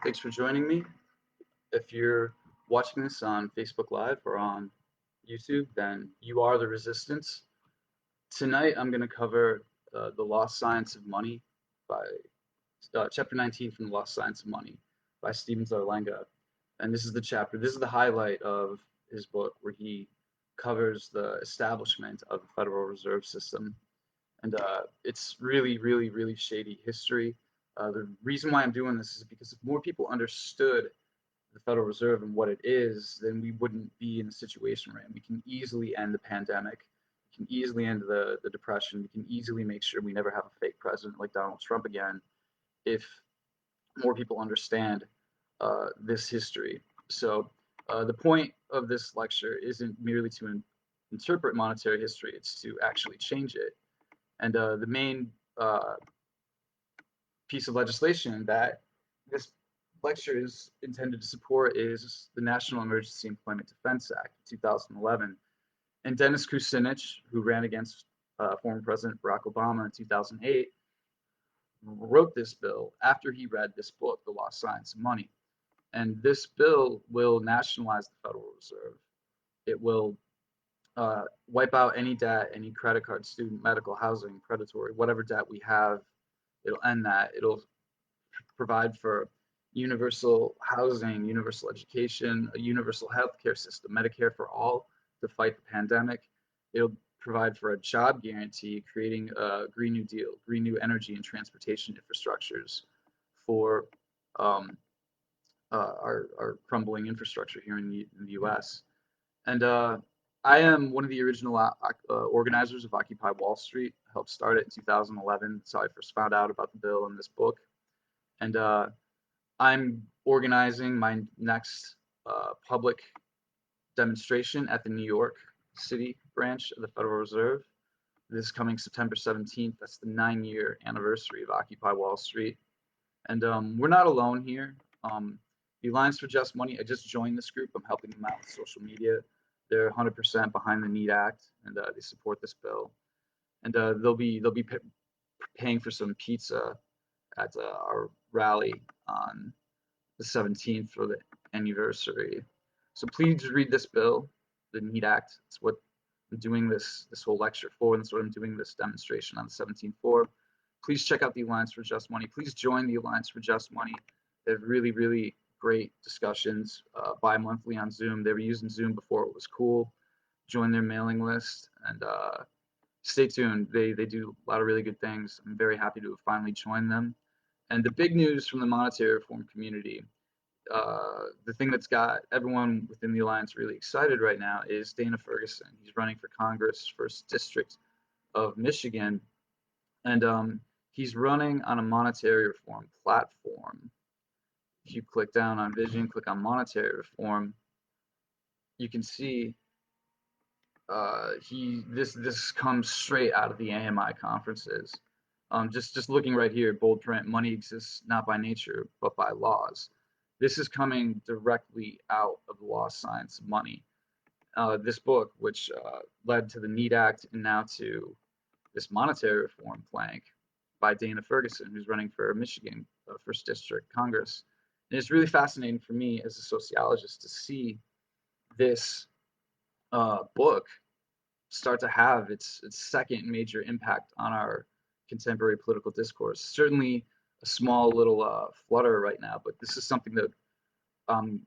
Thanks for joining me. If you're watching this on Facebook Live or on YouTube, then you are the resistance. Tonight, I'm going to cover The Lost Science of Money by Chapter 19 from The Lost Science of Money by Stephen Zarlenga. And this is the chapter, this is the highlight of his book where he covers the establishment of the Federal Reserve System. And it's really, really, really shady history. The reason why I'm doing this is because if more people understood the Federal Reserve and what it is, then we wouldn't be in the situation we're in. We can easily end the pandemic. We can easily end the depression. We can easily make sure we never have a fake president like Donald Trump again if more people understand this history. So the point of this lecture isn't merely to interpret monetary history, it's to actually change it. And the main piece of legislation that this lecture is intended to support is the National Emergency Employment Defense Act of 2011. And Dennis Kucinich, who ran against former President Barack Obama in 2008, wrote this bill after he read this book, The Lost Science of Money. And this bill will nationalize the Federal Reserve. It will wipe out any debt, any credit card, student, medical, housing, predatory, whatever debt we have. It'll end that. It'll provide for universal housing, universal education, a universal healthcare system, Medicare for all to fight the pandemic. It'll provide for a job guarantee, creating a Green New Deal, green new energy and transportation infrastructures for our crumbling infrastructure here in the U.S. And I am one of the original organizers of Occupy Wall Street. I helped start it in 2011. That's how I first found out about the bill in this book. And I'm organizing my next public demonstration at the New York City branch of the Federal Reserve. This coming September 17th. That's the 9-year anniversary of Occupy Wall Street. And we're not alone here. The Alliance for Just Money, I just joined this group. I'm helping them out with social media. They're 100% behind the NEAT Act, and they support this bill. And they'll be paying for some pizza at our rally on the 17th for the anniversary. So please read this bill, the NEAT Act. It's what I'm doing this whole lecture for, and that's what I'm doing this demonstration on the 17th for. Please check out the Alliance for Just Money. Please join the Alliance for Just Money. They have really, really great discussions bi-monthly on Zoom. They were using Zoom before it was cool. Join their mailing list and stay tuned. They do a lot of really good things. I'm very happy to have finally joined them. And the big news from the monetary reform community, the thing that's got everyone within the Alliance really excited right now is Dana Ferguson. He's running for Congress, 1st District of Michigan. And he's running on a monetary reform platform. If you click down on vision, click on monetary reform, you can see this comes straight out of the AMI conferences. Just looking right here, bold print: money exists not by nature but by laws. This is coming directly out of the Lost Science of Money. This book, which led to the NEAT Act and now to this monetary reform plank by Dana Ferguson, who's running for Michigan 1st District Congress. And it's really fascinating for me as a sociologist to see this book start to have its second major impact on our contemporary political discourse. Certainly a small little flutter right now, but this is something that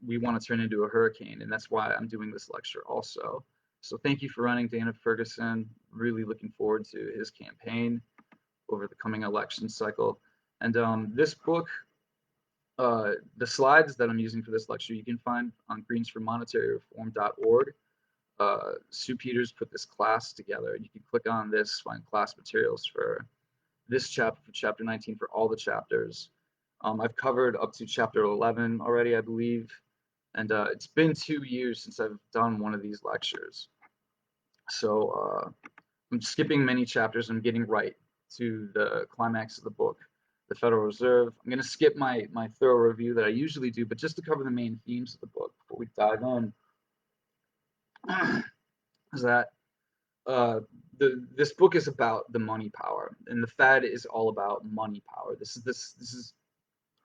we want to turn into a hurricane, and that's why I'm doing this lecture also. So thank you for running, Dana Ferguson. Really looking forward to his campaign over the coming election cycle. And this book, the slides that I'm using for this lecture, you can find on greensformonetaryreform.org. Sue Peters put this class together. You can click on this, find class materials for this chapter, for chapter 19, for all the chapters. I've covered up to chapter 11 already, I believe. And it's been 2 years since I've done one of these lectures. So I'm skipping many chapters. I'm getting right to the climax of the book, the Federal Reserve. I'm going to skip my thorough review that I usually do, but just to cover the main themes of the book before we dive in, is that this book is about the money power, and the Fed is all about money power. This is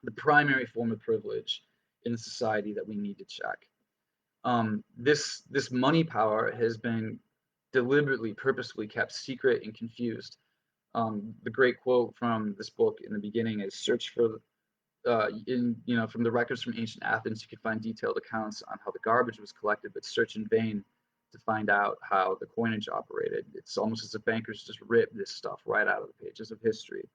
the primary form of privilege in the society that we need to check. This money power has been deliberately, purposefully kept secret and confused. The great quote from this book in the beginning is, "Search for from the records from ancient Athens, you can find detailed accounts on how the garbage was collected, but search in vain to find out how the coinage operated." It's almost as if bankers just rip this stuff right out of the pages of history.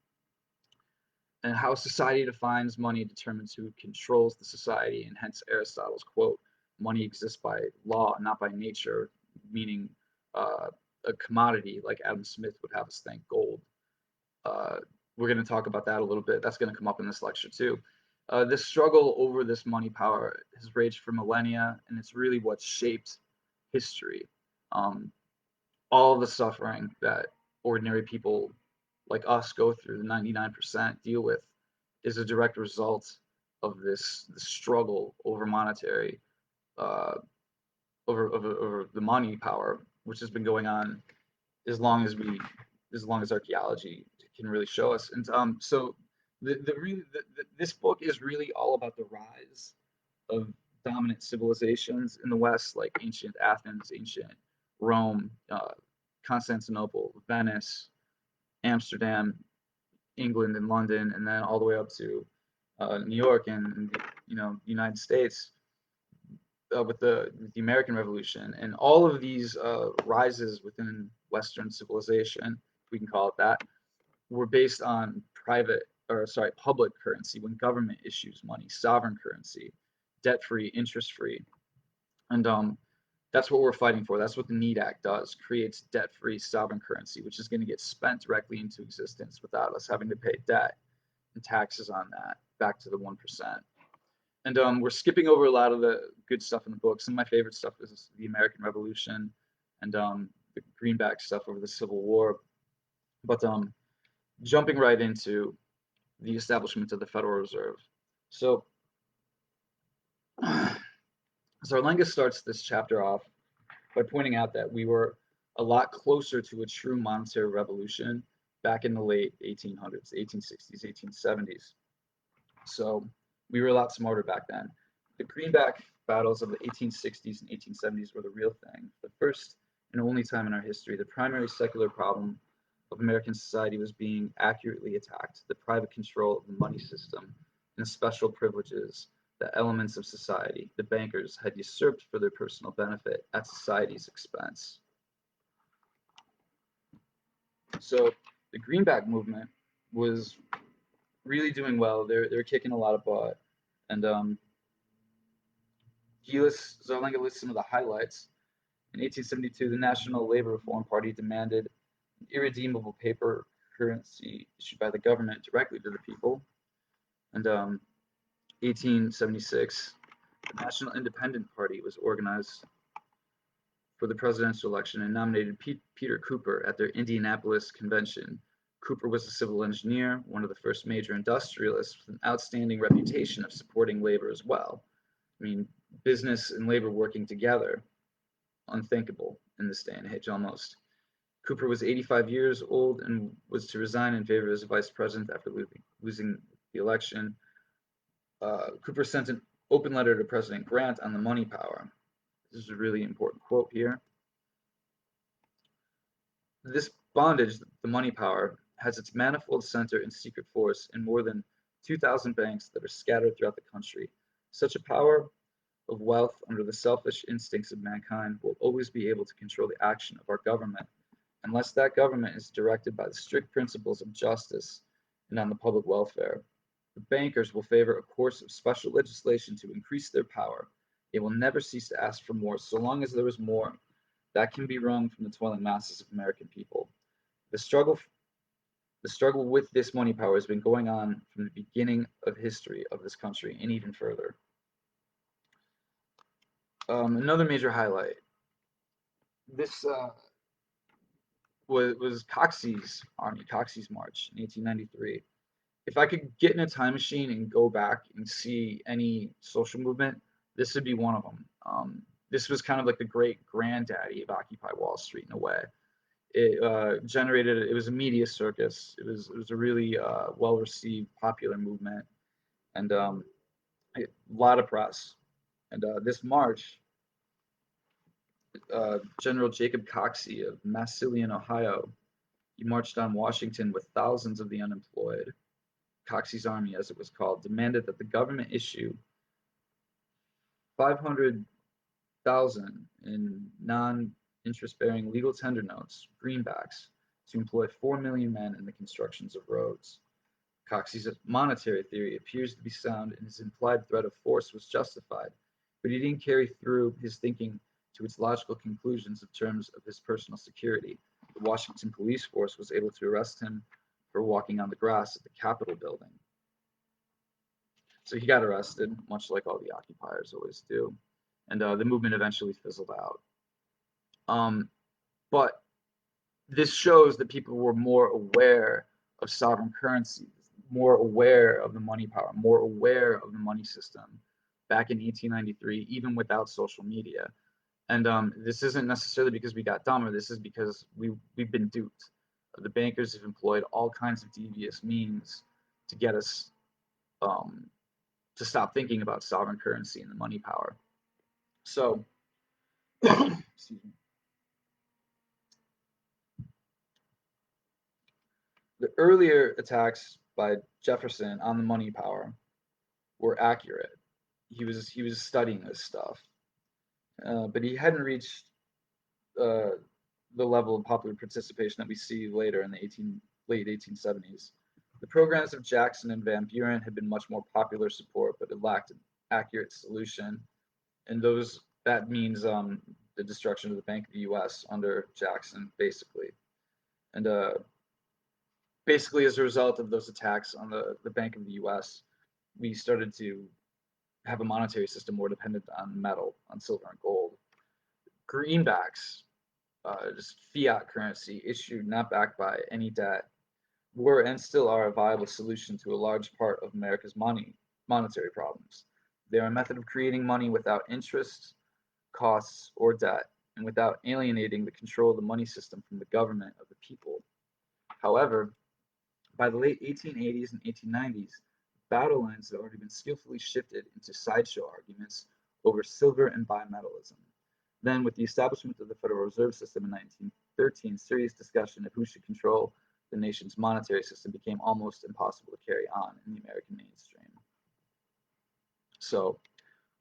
And how society defines money determines who controls the society, and hence Aristotle's quote, "Money exists by law, not by nature," meaning a commodity, like Adam Smith would have us think, gold. We're going to talk about that a little bit. That's going to come up in this lecture too. This struggle over this money power has raged for millennia, and it's really what shaped history. All the suffering that ordinary people like us go through, the 99% deal with, is a direct result of this struggle over monetary, over the money power, which has been going on as long as archaeology can really show us. And so this book is really all about the rise of dominant civilizations in the West, like ancient Athens, ancient Rome, Constantinople, Venice, Amsterdam, England, and London, and then all the way up to New York and the United States with the American Revolution. And all of these rises within Western civilization, if we can call it that, were based on public currency, when government issues money, sovereign currency, debt-free, interest-free. And that's what we're fighting for. That's what the Need Act does, creates debt-free sovereign currency, which is going to get spent directly into existence without us having to pay debt and taxes on that back to the 1%. And we're skipping over a lot of the good stuff in the book. Some of my favorite stuff is the American Revolution and the greenback stuff over the Civil War. But jumping right into the establishment of the Federal Reserve. So Zarlenga starts this chapter off by pointing out that we were a lot closer to a true monetary revolution back in the late 1800s, 1860s, 1870s. So we were a lot smarter back then. The greenback battles of the 1860s and 1870s were the real thing. The first and only time in our history, the primary secular problem of American society was being accurately attacked: the private control of the money system and the special privileges that elements of society, the bankers, had usurped for their personal benefit at society's expense. So the greenback movement was really doing well. They're kicking a lot of butt, and Zarlenga lists some of the highlights. In 1872, the National Labor Reform Party demanded an irredeemable paper currency issued by the government directly to the people. And 1876, the National Independent Party was organized for the presidential election and nominated Peter Cooper at their Indianapolis convention. Cooper was a civil engineer, one of the first major industrialists, with an outstanding reputation of supporting labor as well. I mean, business and labor working together, unthinkable in this day and age almost. Cooper was 85 years old and was to resign in favor as vice president after losing the election. Cooper sent an open letter to President Grant on the money power. This is a really important quote here. This bondage, the money power, has its manifold center and secret force in more than 2,000 banks that are scattered throughout the country. Such a power of wealth under the selfish instincts of mankind will always be able to control the action of our government, unless that government is directed by the strict principles of justice and on the public welfare. The bankers will favor a course of special legislation to increase their power. They will never cease to ask for more, so long as there is more that can be wrung from the toiling masses of American people. The struggle with this money power has been going on from the beginning of history of this country and even further. Another major highlight. This was Coxey's army, Coxey's March in 1893. If I could get in a time machine and go back and see any social movement, this would be one of them. This was kind of like the great granddaddy of Occupy Wall Street in a way. It was a media circus. It was a really well-received, popular movement. and a lot of press. And this March, General Jacob Coxey of Massillon, Ohio, he marched on Washington with thousands of the unemployed. Coxey's army, as it was called, demanded that the government issue 500,000 in non-interest-bearing legal tender notes, greenbacks, to employ 4 million men in the constructions of roads. Coxey's monetary theory appears to be sound, and his implied threat of force was justified, but he didn't carry through his thinking to its logical conclusions in terms of his personal security. The Washington police force was able to arrest him for walking on the grass at the Capitol building. So he got arrested, much like all the occupiers always do, and the movement eventually fizzled out. But this shows that people were more aware of sovereign currencies, more aware of the money power, more aware of the money system back in 1893, even without social media. And this isn't necessarily because we got dumber. This is because we've been duped. The bankers have employed all kinds of devious means to get us to stop thinking about sovereign currency and the money power. So, excuse me. The earlier attacks by Jefferson on the money power were accurate. He was studying this stuff, but he hadn't reached the level of popular participation that we see later in the late 1870s. The programs of Jackson and Van Buren had been much more popular support, but it lacked an accurate solution, and that means the destruction of the Bank of the U.S. under Jackson, basically, and basically as a result of those attacks on the Bank of the U.S., we started to have a monetary system more dependent on metal, on silver and gold. Greenbacks, just fiat currency issued not backed by any debt, were and still are a viable solution to a large part of America's monetary problems. They are a method of creating money without interest, costs, or debt, and without alienating the control of the money system from the government of the people. However, by the late 1880s and 1890s, battle lines had already been skillfully shifted into sideshow arguments over silver and bimetallism. Then, with the establishment of the Federal Reserve System in 1913, serious discussion of who should control the nation's monetary system became almost impossible to carry on in the American mainstream. So,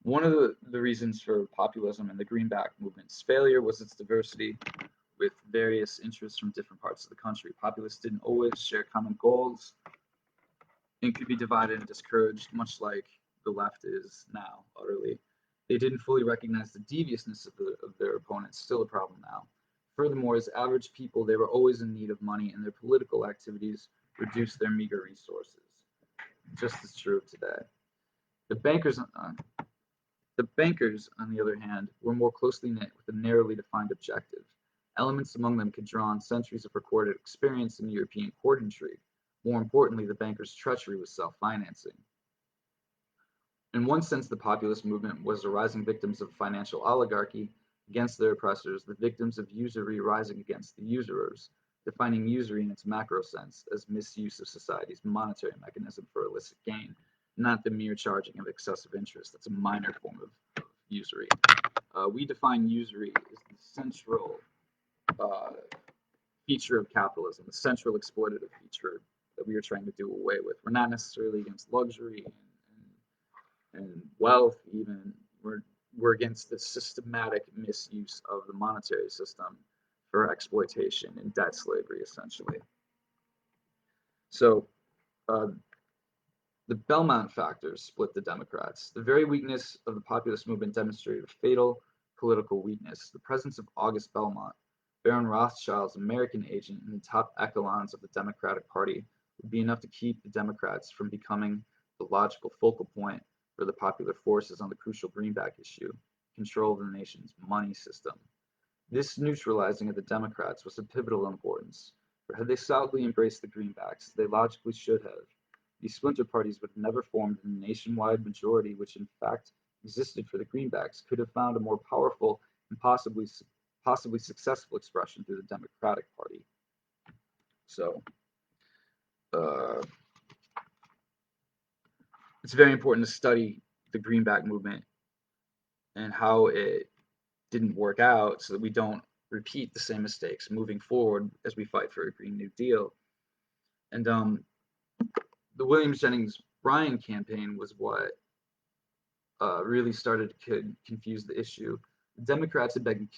one of the reasons for populism and the Greenback movement's failure was its diversity with various interests from different parts of the country. Populists didn't always share common goals and could be divided and discouraged, much like the left is now, utterly. They didn't fully recognize the deviousness of their opponents, still a problem now. Furthermore, as average people, they were always in need of money, and their political activities reduced their meager resources. Just as true of today. The bankers, on the other hand, were more closely knit with a narrowly defined objective. Elements among them could draw on centuries of recorded experience in European court intrigue. More importantly, the bankers' treachery was self-financing. In one sense, the populist movement was the rising victims of financial oligarchy against their oppressors, the victims of usury rising against the usurers, defining usury in its macro sense as misuse of society's monetary mechanism for illicit gain, not the mere charging of excessive interest. That's a minor form of usury. We define usury as the central feature of capitalism, the central exploitative feature that we are trying to do away with. We're not necessarily against luxury and wealth, even. We're against the systematic misuse of the monetary system for exploitation and debt slavery, essentially. So the Belmont factors split the Democrats. The very weakness of the populist movement demonstrated a fatal political weakness. The presence of August Belmont, Baron Rothschild's American agent in the top echelons of the Democratic Party, would be enough to keep the Democrats from becoming the logical focal point for the popular forces on the crucial greenback issue, control of the nation's money system. This neutralizing of the Democrats was of pivotal importance, for had they solidly embraced the greenbacks, they logically should have. These splinter parties would have never formed a nationwide majority, which in fact existed for the greenbacks, could have found a more powerful and possibly successful expression through the Democratic Party. So, it's very important to study the greenback movement and how it didn't work out so that we don't repeat the same mistakes moving forward as we fight for a Green New Deal. And the Williams Jennings Bryan campaign was what really started to confuse the issue. The Democrats had been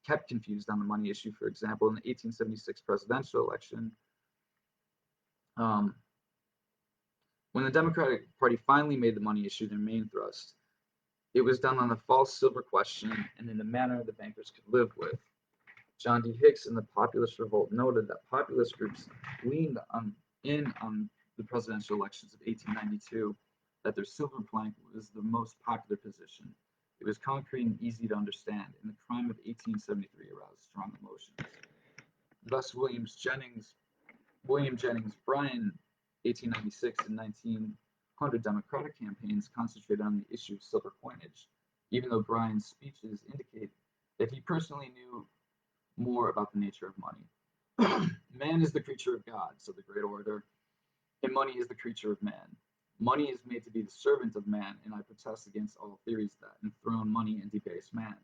kept confused on the money issue. For example, in the 1876 presidential election, when the Democratic Party finally made the money issue their main thrust, it was done on the false silver question and in a manner the bankers could live with. John D. Hicks in the Populist Revolt noted that populist groups leaned on the presidential elections of 1892 that their silver plank was the most popular position. It was concrete and easy to understand, and the crime of 1873 aroused strong emotions. Thus, William Jennings Bryan 1896 and 1900 Democratic campaigns concentrated on the issue of silver coinage, even though Bryan's speeches indicate that he personally knew more about the nature of money. Man is the creature of God, said the great orator, and money is the creature of man. Money is made to be the servant of man, and I protest against all theories that enthrone money and debase man.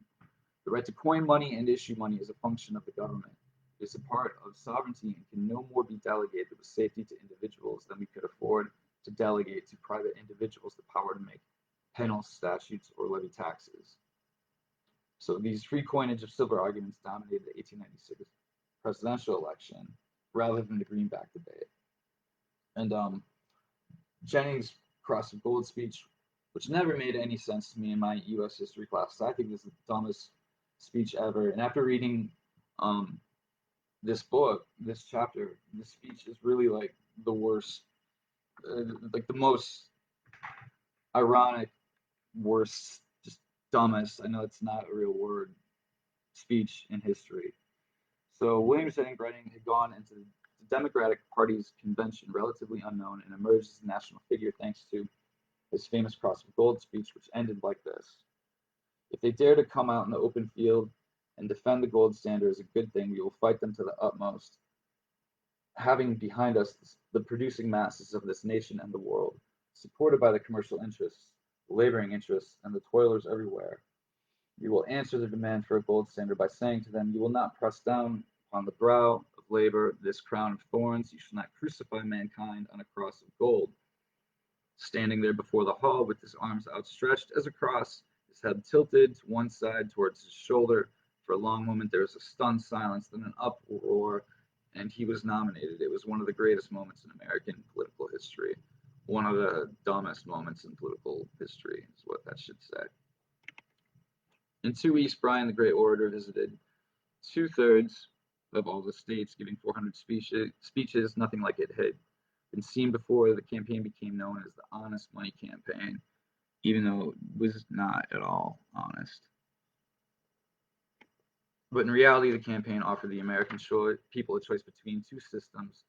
The right to coin money and issue money is a function of the government. It is a part of sovereignty and can no more be delegated with safety to individuals than we could afford to delegate to private individuals the power to make penal statutes or levy taxes. So these free coinage of silver arguments dominated the 1896 presidential election rather than the greenback debate. And Jennings' cross of gold speech, which never made any sense to me in my U.S. history class. I think this is the dumbest speech ever. And after reading this book, this chapter, this speech is really like the worst, like the most ironic, worst, just dumbest. I know it's not a real word. Speech in history. So William Jennings Bryan had gone into the Democratic Party's convention relatively unknown and emerged as a national figure thanks to his famous cross of gold speech, which ended like this: "If they dare to come out in the open field and defend the gold standard as a good thing, we will fight them to the utmost, having behind us the producing masses of this nation and the world, supported by the commercial interests, the laboring interests, and the toilers everywhere. We will answer the demand for a gold standard by saying to them, you will not press down upon the brow of labor this crown of thorns. You shall not crucify mankind on a cross of gold." Standing there before the hall with his arms outstretched as a cross, his head tilted to one side towards his shoulder, for a long moment there was a stunned silence, then an uproar, and he was nominated. It was one of the greatest moments in American political history. One of the dumbest moments in political history is what that should say. In 2 weeks, Bryan, the great orator, visited 2/3 of all the states, giving 400 speeches. Nothing like it had been seen before. The campaign became known as the Honest Money Campaign, even though it was not at all honest. But in reality, the campaign offered the American people a choice between two systems,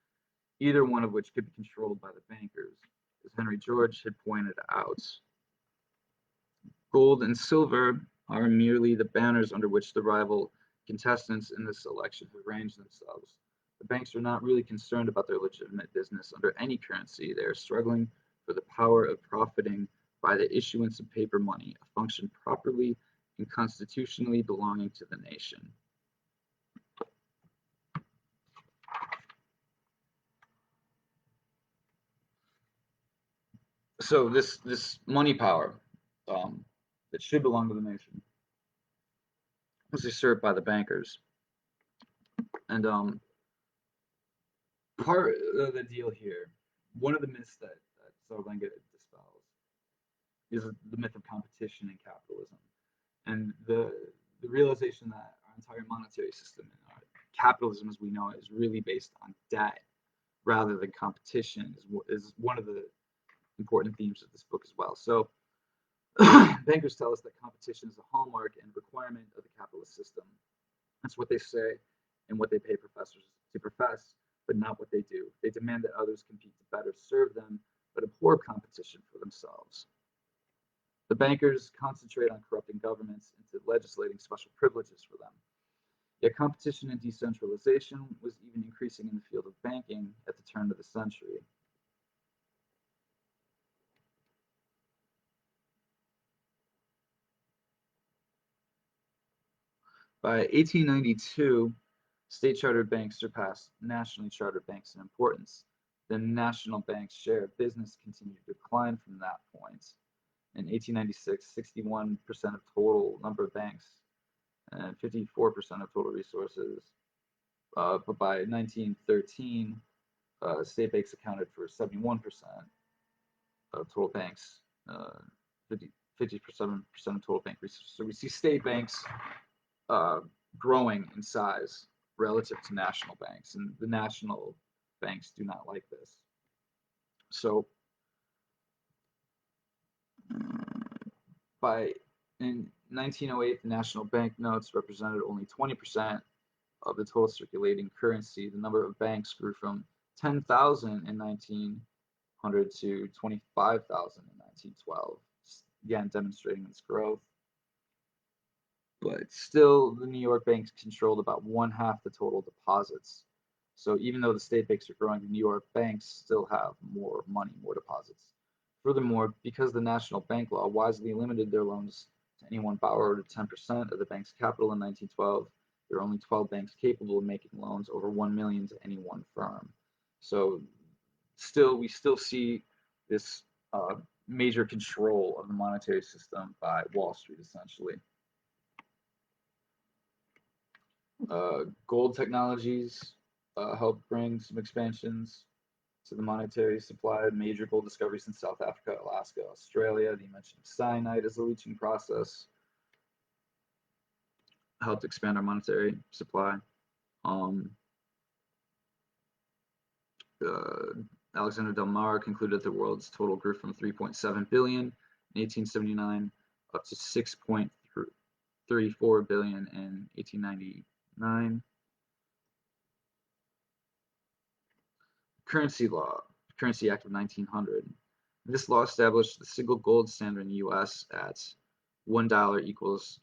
either one of which could be controlled by the bankers, as Henry George had pointed out. Gold and silver are merely the banners under which the rival contestants in this election have ranged themselves. The banks are not really concerned about their legitimate business under any currency. They are struggling for the power of profiting by the issuance of paper money, a function properly and constitutionally belonging to the nation. So this money power that should belong to the nation was usurped by the bankers. And part of the deal here, one of the myths that Zarlenga dispels is the myth of competition in capitalism, and the realization that our entire monetary system and our capitalism as we know it is really based on debt rather than competition is one of the important themes of this book as well. So bankers tell us that competition is a hallmark and requirement of the capitalist system. That's what they say and what they pay professors to profess, but not what they do. They demand that others compete to better serve them, but abhor competition for themselves. The bankers concentrate on corrupting governments into legislating special privileges for them. Yet competition and decentralization was even increasing in the field of banking at the turn of the century. By 1892, state chartered banks surpassed nationally chartered banks in importance. The national bank's share of business continued to decline from that point. In 1896, 61% of total number of banks and 54% of total resources. But by 1913, state banks accounted for 71% of total banks, 57% of total bank resources. So we see state banks growing in size relative to national banks, and the national banks do not like this. So in 1908, the national banknotes represented only 20% of the total circulating currency. The number of banks grew from 10,000 in 1900 to 25,000 in 1912, again demonstrating its growth. But still, the New York banks controlled about one-half the total deposits. So even though the state banks are growing, the New York banks still have more money, more deposits. Furthermore, because the national bank law wisely limited their loans to any one borrower to 10% of the bank's capital in 1912, there are only 12 banks capable of making loans over 1 million to any one firm. So we still see this major control of the monetary system by Wall Street, essentially. Gold technologies helped bring some expansions to the monetary supply. Major gold discoveries in South Africa, Alaska, Australia. The invention of cyanide as a leaching process helped expand our monetary supply. Alexander Del Mar concluded that the world's total grew from 3.7 billion in 1879 up to 6.34 billion in 1899. Currency Act of 1900. This law established the single gold standard in the U.S. at $1 equals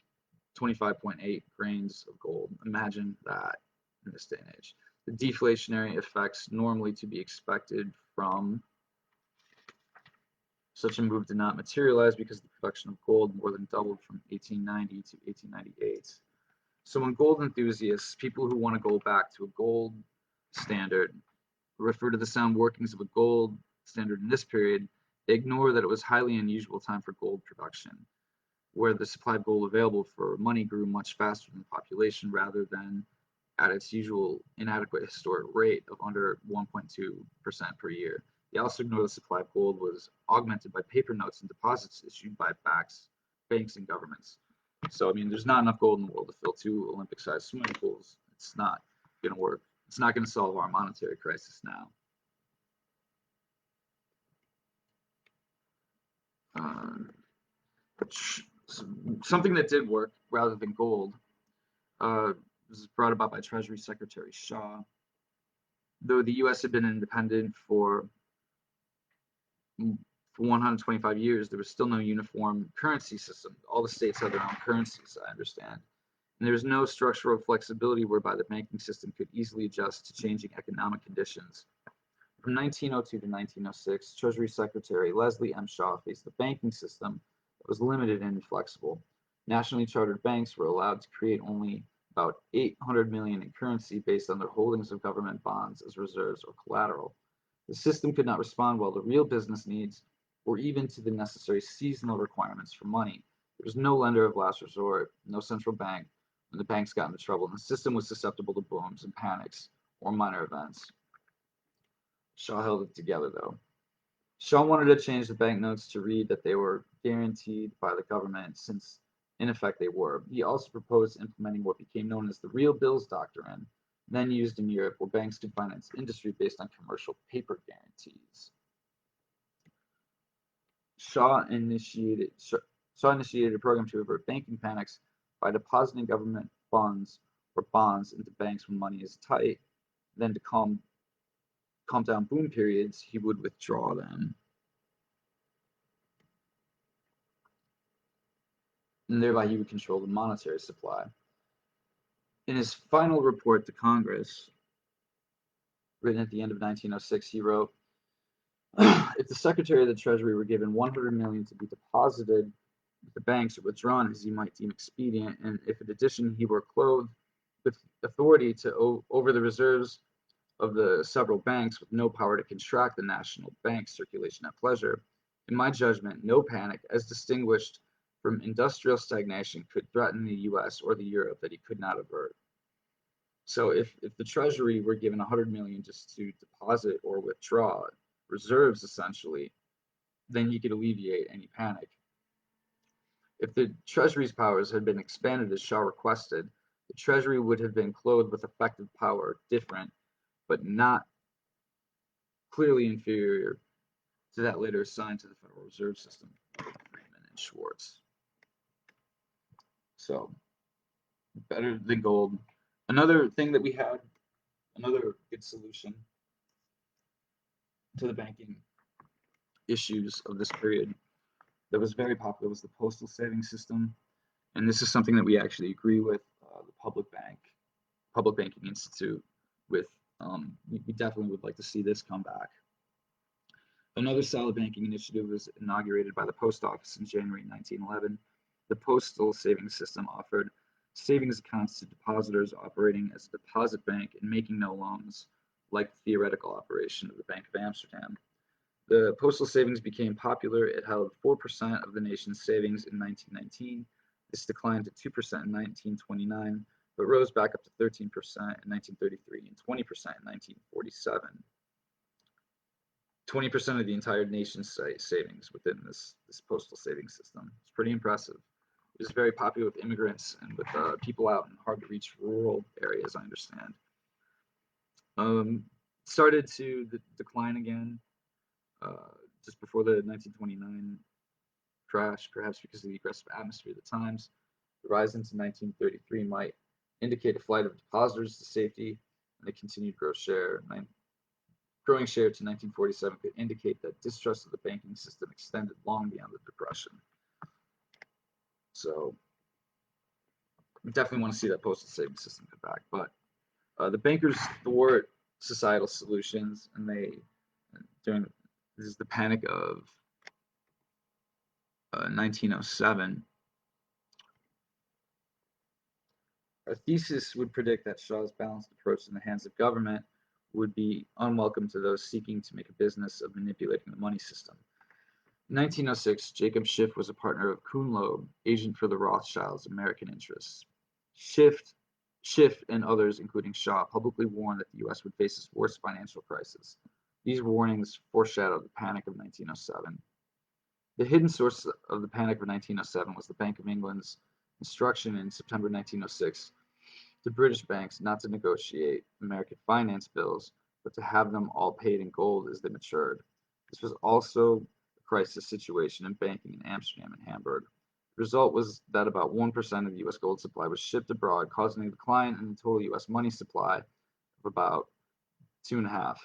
25.8 grains of gold. Imagine that in this day and age. The deflationary effects normally to be expected from such a move did not materialize because the production of gold more than doubled from 1890 to 1898. So when gold enthusiasts, people who want to go back to a gold standard, refer to the sound workings of a gold standard in this period, they ignore that it was a highly unusual time for gold production, where the supply of gold available for money grew much faster than the population rather than at its usual inadequate historic rate of under 1.2% per year. They also ignore the supply of gold was augmented by paper notes and deposits issued by banks and governments. So, I mean, there's not enough gold in the world to fill 2 Olympic-sized swimming pools. It's not going to work. It's not going to solve our monetary crisis now. Something that did work rather than gold was brought about by Treasury Secretary Shaw. Though the U.S. had been independent for 125 years, there was still no uniform currency system. All the states had their own currencies, I understand. And there was no structural flexibility whereby the banking system could easily adjust to changing economic conditions. From 1902 to 1906, Treasury Secretary Leslie M. Shaw faced a banking system that was limited and inflexible. Nationally chartered banks were allowed to create only about 800 million in currency based on their holdings of government bonds as reserves or collateral. The system could not respond well to real business needs or even to the necessary seasonal requirements for money. There was no lender of last resort, no central bank when the banks got into trouble, and the system was susceptible to booms and panics or minor events. Shaw held it together, though. Shaw wanted to change the banknotes to read that they were guaranteed by the government, since in effect they were. He also proposed implementing what became known as the real bills doctrine, then used in Europe, where banks could finance industry based on commercial paper guarantees. Shaw initiated a program to avert banking panics by depositing government funds or bonds into banks when money is tight. Then to calm down boom periods, he would withdraw them. And thereby he would control the monetary supply. In his final report to Congress, written at the end of 1906, he wrote, if the Secretary of the Treasury were given 100 million to be deposited the banks or withdrawn as he might deem expedient, and if in addition he were clothed with authority over the reserves of the several banks with no power to contract the national bank circulation at pleasure, in my judgment, no panic, as distinguished from industrial stagnation, could threaten the US or the Europe that he could not avert. So if the Treasury were given 100 million just to deposit or withdraw reserves essentially, then he could alleviate any panic. If the Treasury's powers had been expanded as Shaw requested, the Treasury would have been clothed with effective power different, but not clearly inferior to that later assigned to the Federal Reserve System, Freeman and Schwartz. So, better than gold. Another thing that we had, another good solution to the banking issues of this period that was very popular was the postal savings system. And this is something that we actually agree with the Public Banking Institute with. We definitely would like to see this come back. Another solid banking initiative was inaugurated by the Post Office in January 1911. The postal savings system offered savings accounts to depositors operating as a deposit bank and making no loans, like the theoretical operation of the Bank of Amsterdam. The postal savings became popular. It held 4% of the nation's savings in 1919. This declined to 2% in 1929, but rose back up to 13% in 1933 and 20% in 1947. 20% of the entire nation's savings within this postal savings system. It's pretty impressive. It was very popular with immigrants and with people out in hard-to-reach rural areas, I understand. Started to decline again just before the 1929 crash, perhaps because of the aggressive atmosphere of the times. The rise into 1933 might indicate a flight of depositors to safety, and a continued growing share to 1947 could indicate that distrust of the banking system extended long beyond the Depression. So we definitely want to see that postal savings system come back. But the bankers thwart societal solutions, and this is the Panic of 1907. Our thesis would predict that Shaw's balanced approach in the hands of government would be unwelcome to those seeking to make a business of manipulating the money system. In 1906, Jacob Schiff was a partner of Kuhn Loeb, agent for the Rothschilds' American interests. Schiff and others, including Shaw, publicly warned that the U.S. would face its worst financial crisis. These warnings foreshadowed the Panic of 1907. The hidden source of the Panic of 1907 was the Bank of England's instruction in September 1906 to British banks not to negotiate American finance bills, but to have them all paid in gold as they matured. This was also a crisis situation in banking in Amsterdam and Hamburg. The result was that about 1% of the U.S. gold supply was shipped abroad, causing a decline in the total U.S. money supply of about 2.5%.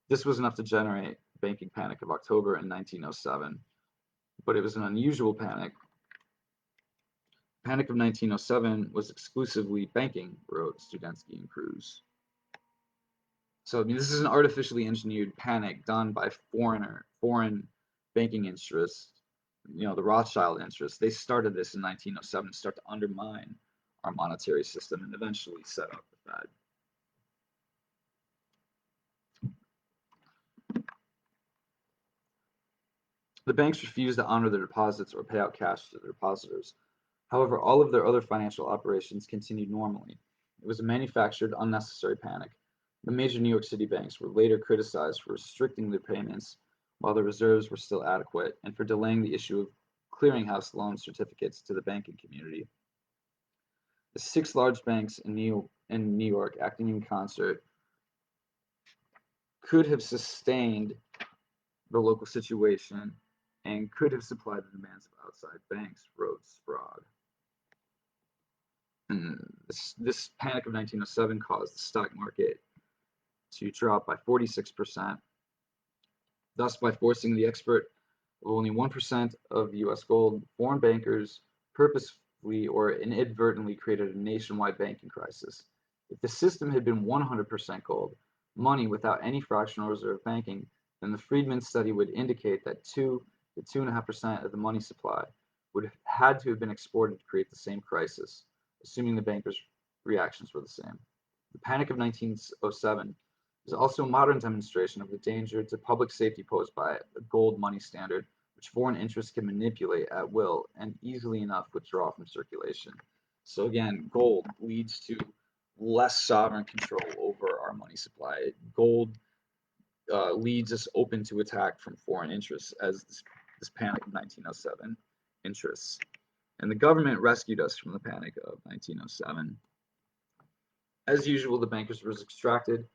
This was enough to generate the banking panic of October in 1907, but it was an unusual panic. The Panic of 1907 was exclusively banking, wrote Studenski and Cruz. So, this is an artificially engineered panic done by foreign banking interests, the Rothschild interests. They started this in 1907 to start to undermine our monetary system and eventually set up the Fed. The banks refused to honor their deposits or pay out cash to their depositors. However, all of their other financial operations continued normally. It was a manufactured, unnecessary panic. The major New York City banks were later criticized for restricting their payments while the reserves were still adequate, and for delaying the issue of clearinghouse loan certificates to the banking community. The 6 large banks in New York, acting in concert, could have sustained the local situation and could have supplied the demands of outside banks, wrote Sprague. And this Panic of 1907 caused the stock market to drop by 46%. Thus, by forcing the export of only 1% of U.S. gold, foreign bankers purposefully or inadvertently created a nationwide banking crisis. If the system had been 100% gold, money without any fractional reserve banking, then the Friedman study would indicate that 2 the 2.5% of the money supply would have had to have been exported to create the same crisis, assuming the bankers' reactions were the same. The Panic of 1907 is also a modern demonstration of the danger to public safety posed by a gold money standard, which foreign interests can manipulate at will and easily enough withdraw from circulation. So again, gold leads to less sovereign control over our money supply. Gold leads us open to attack from foreign interests, as this Panic of 1907 interests. And the government rescued us from the Panic of 1907. As usual, the bankers were extracted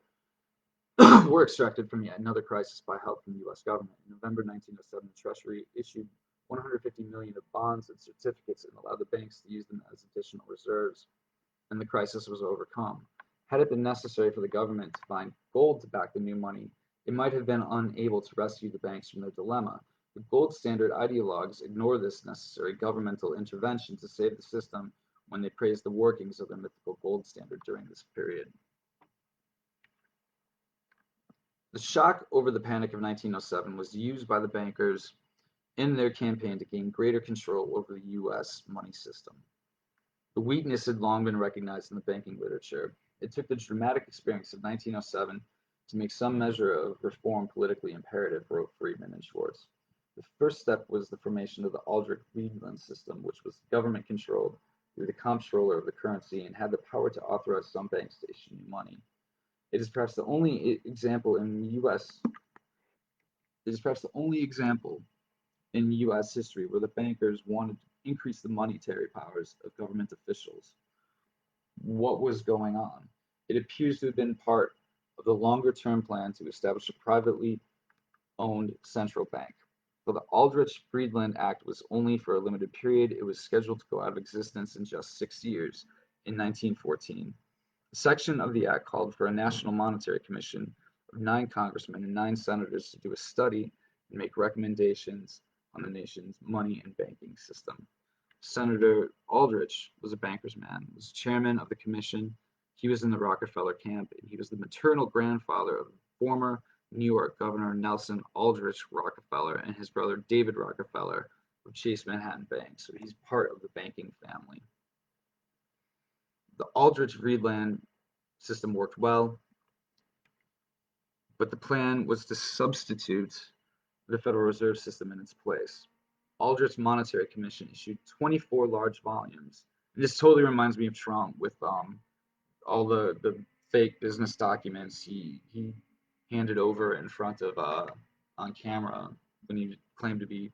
from yet another crisis by help from the U.S. government. In November 1907, the Treasury issued 150 million of bonds and certificates and allowed the banks to use them as additional reserves, and the crisis was overcome. Had it been necessary for the government to find gold to back the new money, it might have been unable to rescue the banks from their dilemma. The gold standard ideologues ignore this necessary governmental intervention to save the system when they praise the workings of their mythical gold standard during this period. The shock over the Panic of 1907 was used by the bankers in their campaign to gain greater control over the U.S. money system. The weakness had long been recognized in the banking literature. It took the dramatic experience of 1907 to make some measure of reform politically imperative, wrote Friedman and Schwartz. The first step was the formation of the Aldrich-Friedland system, which was government-controlled through the comptroller of the currency and had the power to authorize some banks to issue new money. It is perhaps the only example in U.S. history where the bankers wanted to increase the monetary powers of government officials. What was going on? It appears to have been part of the longer-term plan to establish a privately owned central bank. Though the Aldrich-Friedland Act was only for a limited period, it was scheduled to go out of existence in just 6 years, in 1914. A section of the act called for a National Monetary Commission of 9 congressmen and 9 senators to do a study and make recommendations on the nation's money and banking system. Senator Aldrich was a banker's man, was chairman of the commission. He was in the Rockefeller camp, and he was the maternal grandfather of former New York Governor Nelson Aldrich Rockefeller and his brother David Rockefeller of Chase Manhattan Bank. So he's part of the banking family. The Aldrich-Friedland system worked well, but the plan was to substitute the Federal Reserve System in its place. Aldrich's Monetary Commission issued 24 large volumes. And this totally reminds me of Trump with all the fake business documents he handed over in front of on camera when he claimed to be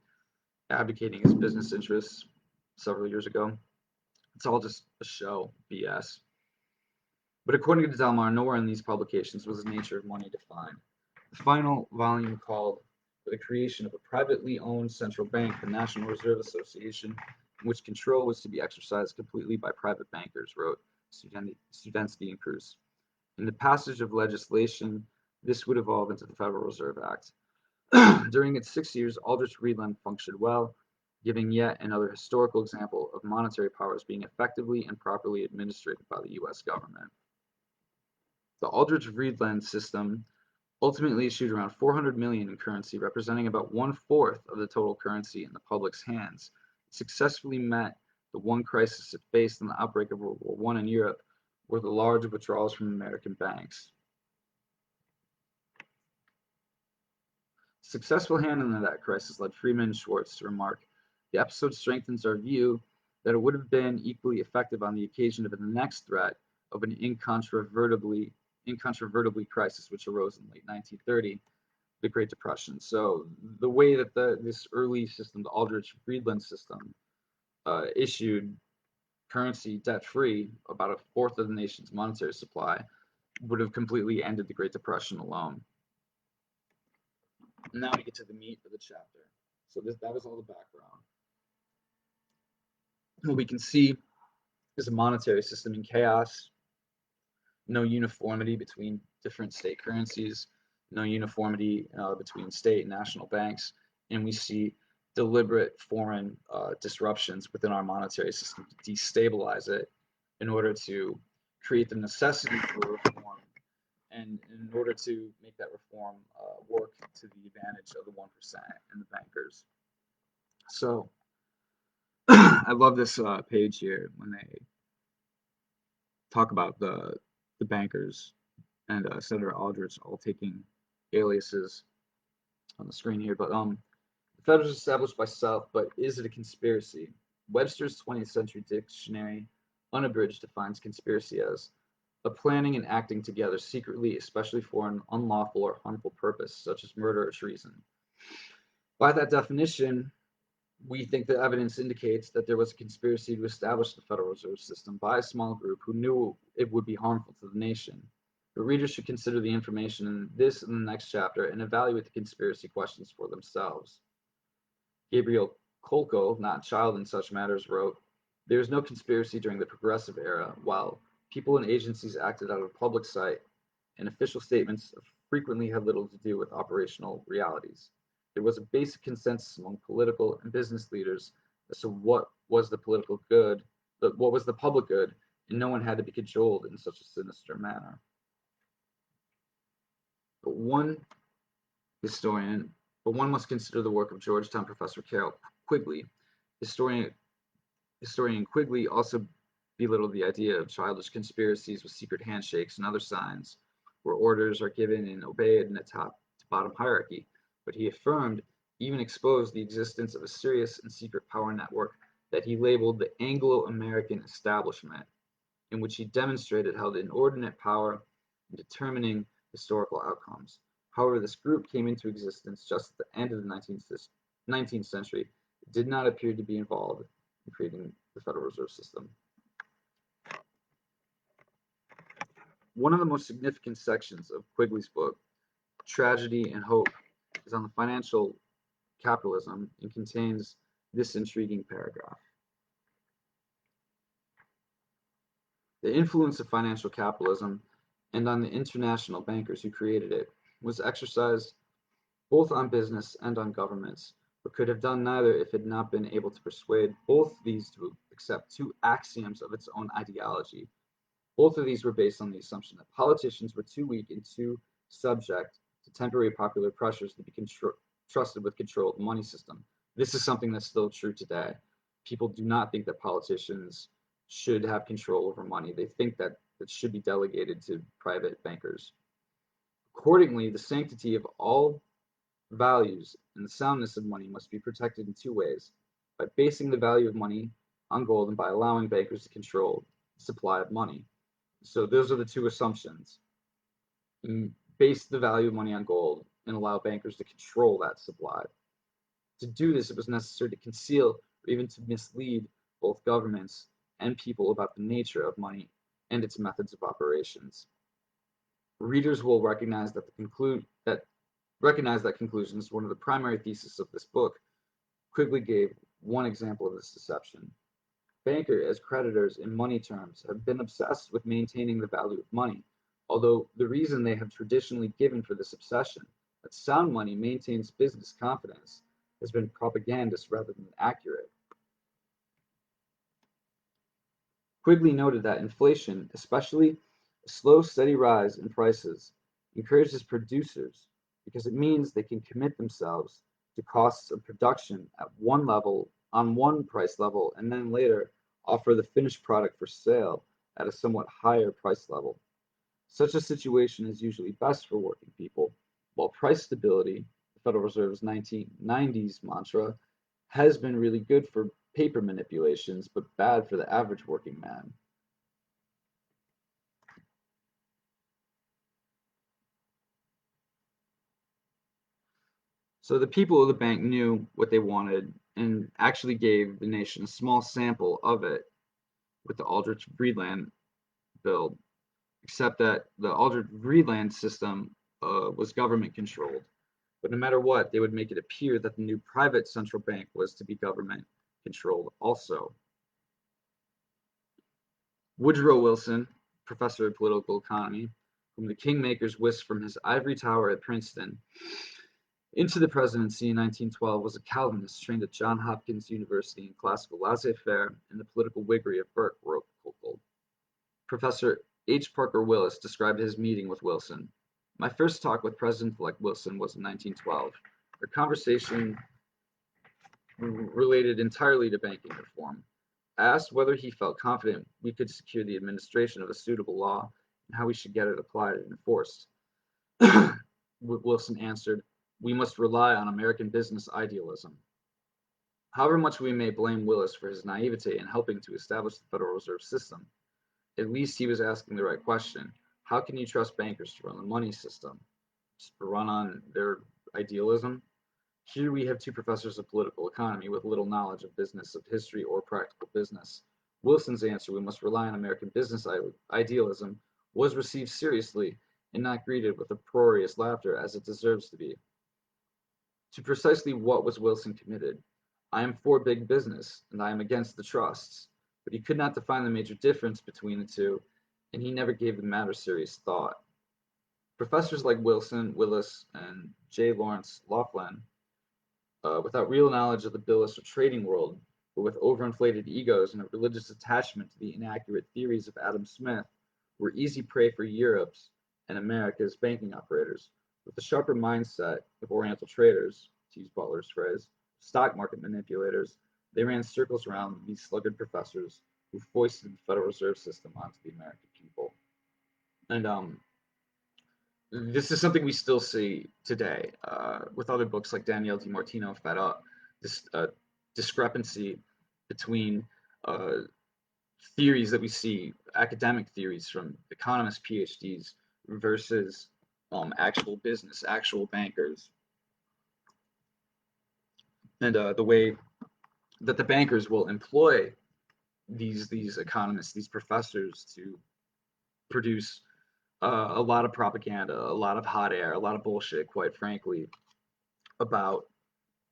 advocating his business interests several years ago. It's all just a show, BS. But according to Delmar, nowhere in these publications was the nature of money defined. The final volume called for the creation of a privately owned central bank, the National Reserve Association, in which control was to be exercised completely by private bankers, wrote Studensky and Cruz. In the passage of legislation, this would evolve into the Federal Reserve Act. During its 6 years, Aldrich-Friedland functioned well, giving yet another historical example of monetary powers being effectively and properly administered by the U.S. government. The Aldrich-Friedland system ultimately issued around 400 million in currency, representing about 1/4 of the total currency in the public's hands. It successfully met the one crisis it faced in the outbreak of World War I in Europe, were the large withdrawals from American banks. Successful handling of that crisis led Friedman and Schwartz to remark, the episode strengthens our view that it would have been equally effective on the occasion of the next threat of an incontrovertibly crisis which arose in late 1930, the Great Depression. So the way that this early system, the Aldrich-Friedland system, issued currency debt-free, about 1/4 of the nation's monetary supply, would have completely ended the Great Depression alone. Now we get to the meat of the chapter. So that was all the background. What we can see is a monetary system in chaos, no uniformity between different state currencies, no uniformity between state and national banks, and we see deliberate foreign disruptions within our monetary system to destabilize it in order to create the necessity for reform and in order to make that reform work to the advantage of the 1% and the bankers. So I love this page here when they talk about the bankers and Senator Aldrich all taking aliases on the screen here. But the Fed was established by South, but is it a conspiracy? Webster's 20th Century Dictionary, unabridged, defines conspiracy as a planning and acting together secretly, especially for an unlawful or harmful purpose, such as murder or treason. By that definition, we think the evidence indicates that there was a conspiracy to establish the Federal Reserve System by a small group who knew it would be harmful to the nation. But readers should consider the information in this and the next chapter and evaluate the conspiracy questions for themselves. Gabriel Kolko, not a child in such matters, wrote, "There is no conspiracy during the Progressive Era, while people and agencies acted out of public sight, and official statements frequently had little to do with operational realities. There was a basic consensus among political and business leaders as to what was the political good, what was the public good, and no one had to be cajoled in such a sinister manner." But historian, one must consider the work of Georgetown professor Carroll Quigley. Historian Quigley also belittled the idea of childish conspiracies with secret handshakes and other signs, where orders are given and obeyed in a top-to-bottom hierarchy, but he affirmed, even exposed, the existence of a serious and secret power network that he labeled the Anglo-American establishment, in which he demonstrated held inordinate power in determining historical outcomes. However, this group came into existence just at the end of the 19th century. It did not appear to be involved in creating the Federal Reserve System. One of the most significant sections of Quigley's book, Tragedy and Hope, is on the financial capitalism and contains this intriguing paragraph. The influence of financial capitalism and on the international bankers who created it was exercised both on business and on governments, but could have done neither if it had not been able to persuade both these to accept two axioms of its own ideology. Both of these were based on the assumption that politicians were too weak and too subject to temporary popular pressures to be trusted with control of the money system. This is something that's still true today. People do not think that politicians should have control over money. They think that it should be delegated to private bankers. Accordingly, the sanctity of all values and the soundness of money must be protected in two ways: by basing the value of money on gold and by allowing bankers to control the supply of money. So those are the two assumptions. Base the value of money on gold and allow bankers to control that supply. To do this, it was necessary to conceal or even to mislead both governments and people about the nature of money and its methods of operations. Readers will recognize that conclusion is one of the primary theses of this book. Quigley gave one example of this deception. Bankers, as creditors in money terms, have been obsessed with maintaining the value of money, although the reason they have traditionally given for this obsession, that sound money maintains business confidence, has been propagandist rather than accurate. Quigley noted that inflation, especially a slow, steady rise in prices, encourages producers because it means they can commit themselves to costs of production at one level, on one price level, and then later offer the finished product for sale at a somewhat higher price level. Such a situation is usually best for working people, while price stability, the Federal Reserve's 1990s mantra, has been really good for paper manipulations, but bad for the average working man. So the people of the bank knew what they wanted and actually gave the nation a small sample of it with the Aldrich-Vreeland bill, except that the Aldrich-Vreeland system was government controlled. But no matter what, they would make it appear that the new private central bank was to be government controlled also. Woodrow Wilson, professor of political economy, whom the kingmakers whisked from his ivory tower at Princeton into the presidency in 1912, was a Calvinist trained at Johns Hopkins University in classical laissez-faire and the political wiggery of Burke, wrote Kolko. Professor H. Parker Willis described his meeting with Wilson. "My first talk with President-elect Wilson was in 1912. Our conversation related entirely to banking reform. I asked whether he felt confident we could secure the administration of a suitable law and how we should get it applied and enforced. Wilson answered, "We must rely on American business idealism." However much we may blame Willis for his naivete in helping to establish the Federal Reserve System, at least he was asking the right question. How can you trust bankers to run the money system? Just to run on their idealism? Here we have two professors of political economy with little knowledge of business, of history, or practical business. Wilson's answer, "We must rely on American business idealism," was received seriously and not greeted with uproarious laughter as it deserves to be. To precisely what was Wilson committed? "I am for big business, and I am against the trusts." But he could not define the major difference between the two, and he never gave the matter serious thought. Professors like Wilson, Willis, and J. Lawrence Laughlin, without real knowledge of the business or trading world, but with overinflated egos and a religious attachment to the inaccurate theories of Adam Smith, were easy prey for Europe's and America's banking operators. With the sharper mindset of Oriental traders, to use Butler's phrase, stock market manipulators, they ran circles around these sluggard professors who foisted the Federal Reserve System onto the American people. And this is something we still see today with other books like Danielle DiMartino, Fed Up, this discrepancy between uh, theories that we see, academic theories from economists, PhDs, versus actual business, actual bankers, and the way that the bankers will employ these economists, these professors, to produce a lot of propaganda, a lot of hot air, a lot of bullshit, quite frankly, about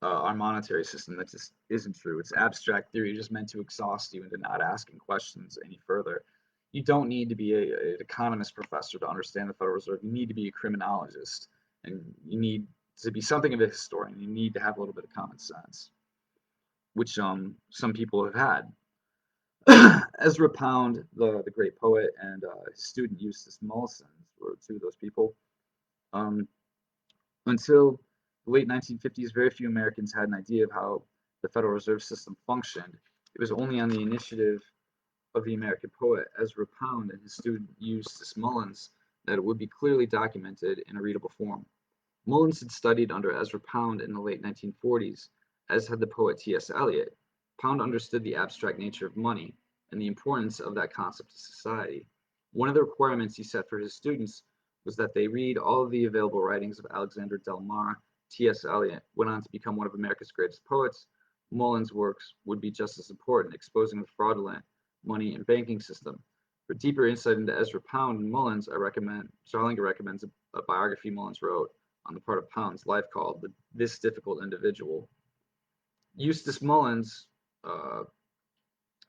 our monetary system that just isn't true. It's abstract theory just meant to exhaust you into not asking questions any further. You don't need to be an economist professor to understand the Federal Reserve. You need to be a criminologist, and you need to be something of a historian. You need to have a little bit of common sense, which some people have had. Ezra Pound, the great poet, and his student Eustace Mollison were two of those people. Um, until the late 1950s, very few Americans had an idea of how the Federal Reserve System functioned. It was only on the initiative of the American poet Ezra Pound and his student Eustace Mullins that it would be clearly documented in a readable form. Mullins had studied under Ezra Pound in the late 1940s, as had the poet T.S. Eliot. Pound understood the abstract nature of money and the importance of that concept to society. One of the requirements he set for his students was that they read all of the available writings of Alexander Del Mar. T.S. Eliot went on to become one of America's greatest poets. Mullins' works would be just as important, exposing the fraudulent money and banking system. For deeper insight into Ezra Pound and Mullins, Zarlenga recommends a biography Mullins wrote on the part of Pound's life called "This Difficult Individual." Eustace Mullins, uh,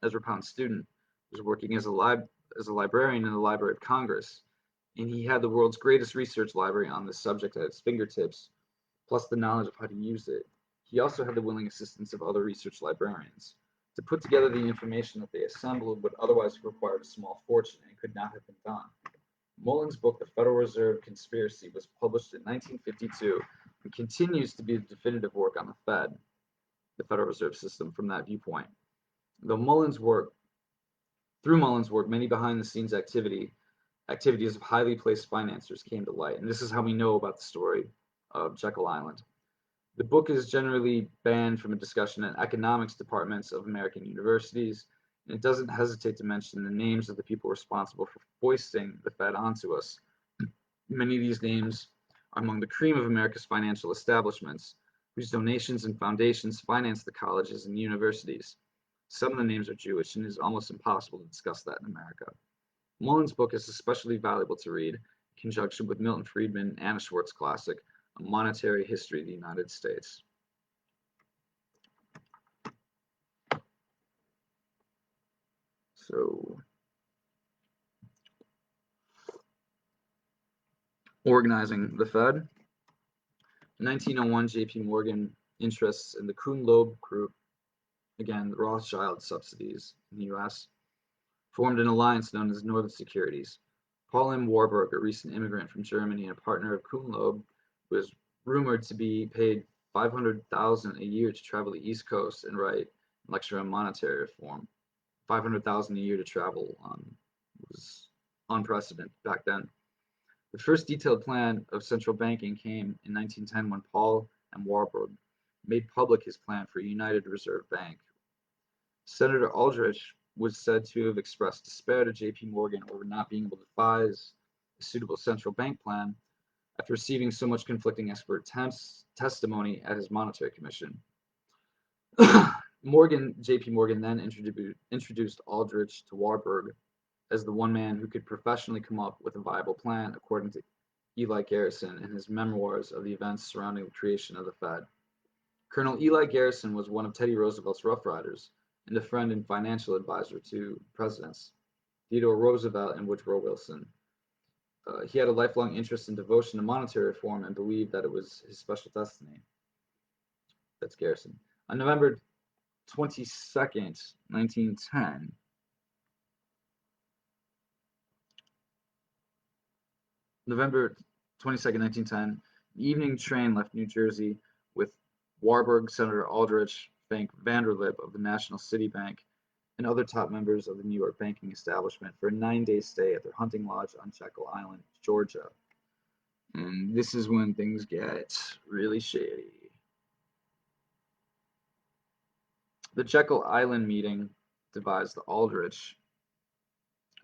Ezra Pound's student, was working as a librarian in the Library of Congress, and he had the world's greatest research library on this subject at his fingertips, plus the knowledge of how to use it. He also had the willing assistance of other research librarians. To put together the information that they assembled would otherwise have required a small fortune and could not have been done. Mullins' book, The Federal Reserve Conspiracy, was published in 1952 and continues to be the definitive work on the Fed, the Federal Reserve System, from that viewpoint. Though through Mullins' work, many behind-the-scenes activities of highly placed financiers came to light, and this is how we know about the story of Jekyll Island. The book is generally banned from a discussion in economics departments of American universities, and it doesn't hesitate to mention the names of the people responsible for foisting the Fed onto us. Many of these names are among the cream of America's financial establishments, whose donations and foundations finance the colleges and universities. Some of the names are Jewish, and it is almost impossible to discuss that in America. Mullins' book is especially valuable to read in conjunction with Milton Friedman and Anna Schwartz classic, A Monetary History of the United States. So, organizing the Fed. In 1901, J.P. Morgan interests in the Kuhn-Loeb Group, again, the Rothschild subsidies in the U.S., formed an alliance known as Northern Securities. Paul M. Warburg, a recent immigrant from Germany and a partner of Kuhn-Loeb, was rumored to be paid $500,000 a year to travel the East Coast and write and lecture on monetary reform. 500,000 a year to travel was unprecedented back then. The first detailed plan of central banking came in 1910 when Paul M. Warburg made public his plan for a United Reserve Bank. Senator Aldrich was said to have expressed despair to J.P. Morgan over not being able to devise a suitable central bank plan after receiving so much conflicting expert testimony at his monetary commission. J.P. Morgan then introduced Aldrich to Warburg as the one man who could professionally come up with a viable plan, according to Eli Garrison in his memoirs of the events surrounding the creation of the Fed. Colonel Eli Garrison was one of Teddy Roosevelt's Rough Riders and a friend and financial advisor to presidents Theodore Roosevelt and Woodrow Wilson. He had a lifelong interest and devotion to monetary reform and believed that it was his special destiny. That's Garrison. On November 22nd, 1910, the evening train left New Jersey with Warburg, Senator Aldrich, Frank Vanderlip of the National City Bank, and other top members of the New York banking establishment for a 9-day stay at their hunting lodge on Jekyll Island, Georgia. And this is when things get really shady. The Jekyll Island meeting devised the Aldrich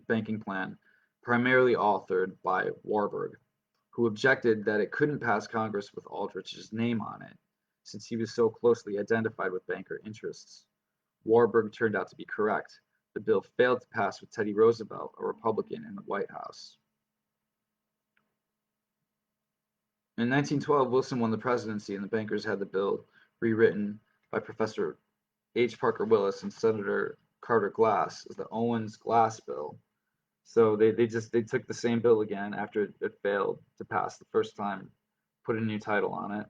banking plan, primarily authored by Warburg, who objected that it couldn't pass Congress with Aldrich's name on it, since he was so closely identified with banker interests. Warburg turned out to be correct. The bill failed to pass with Teddy Roosevelt, a Republican, in the White House. In 1912, Wilson won the presidency, and the bankers had the bill rewritten by Professor H. Parker Willis and Senator Carter Glass as the Owens-Glass bill. So they took the same bill again after it failed to pass the first time, put a new title on it,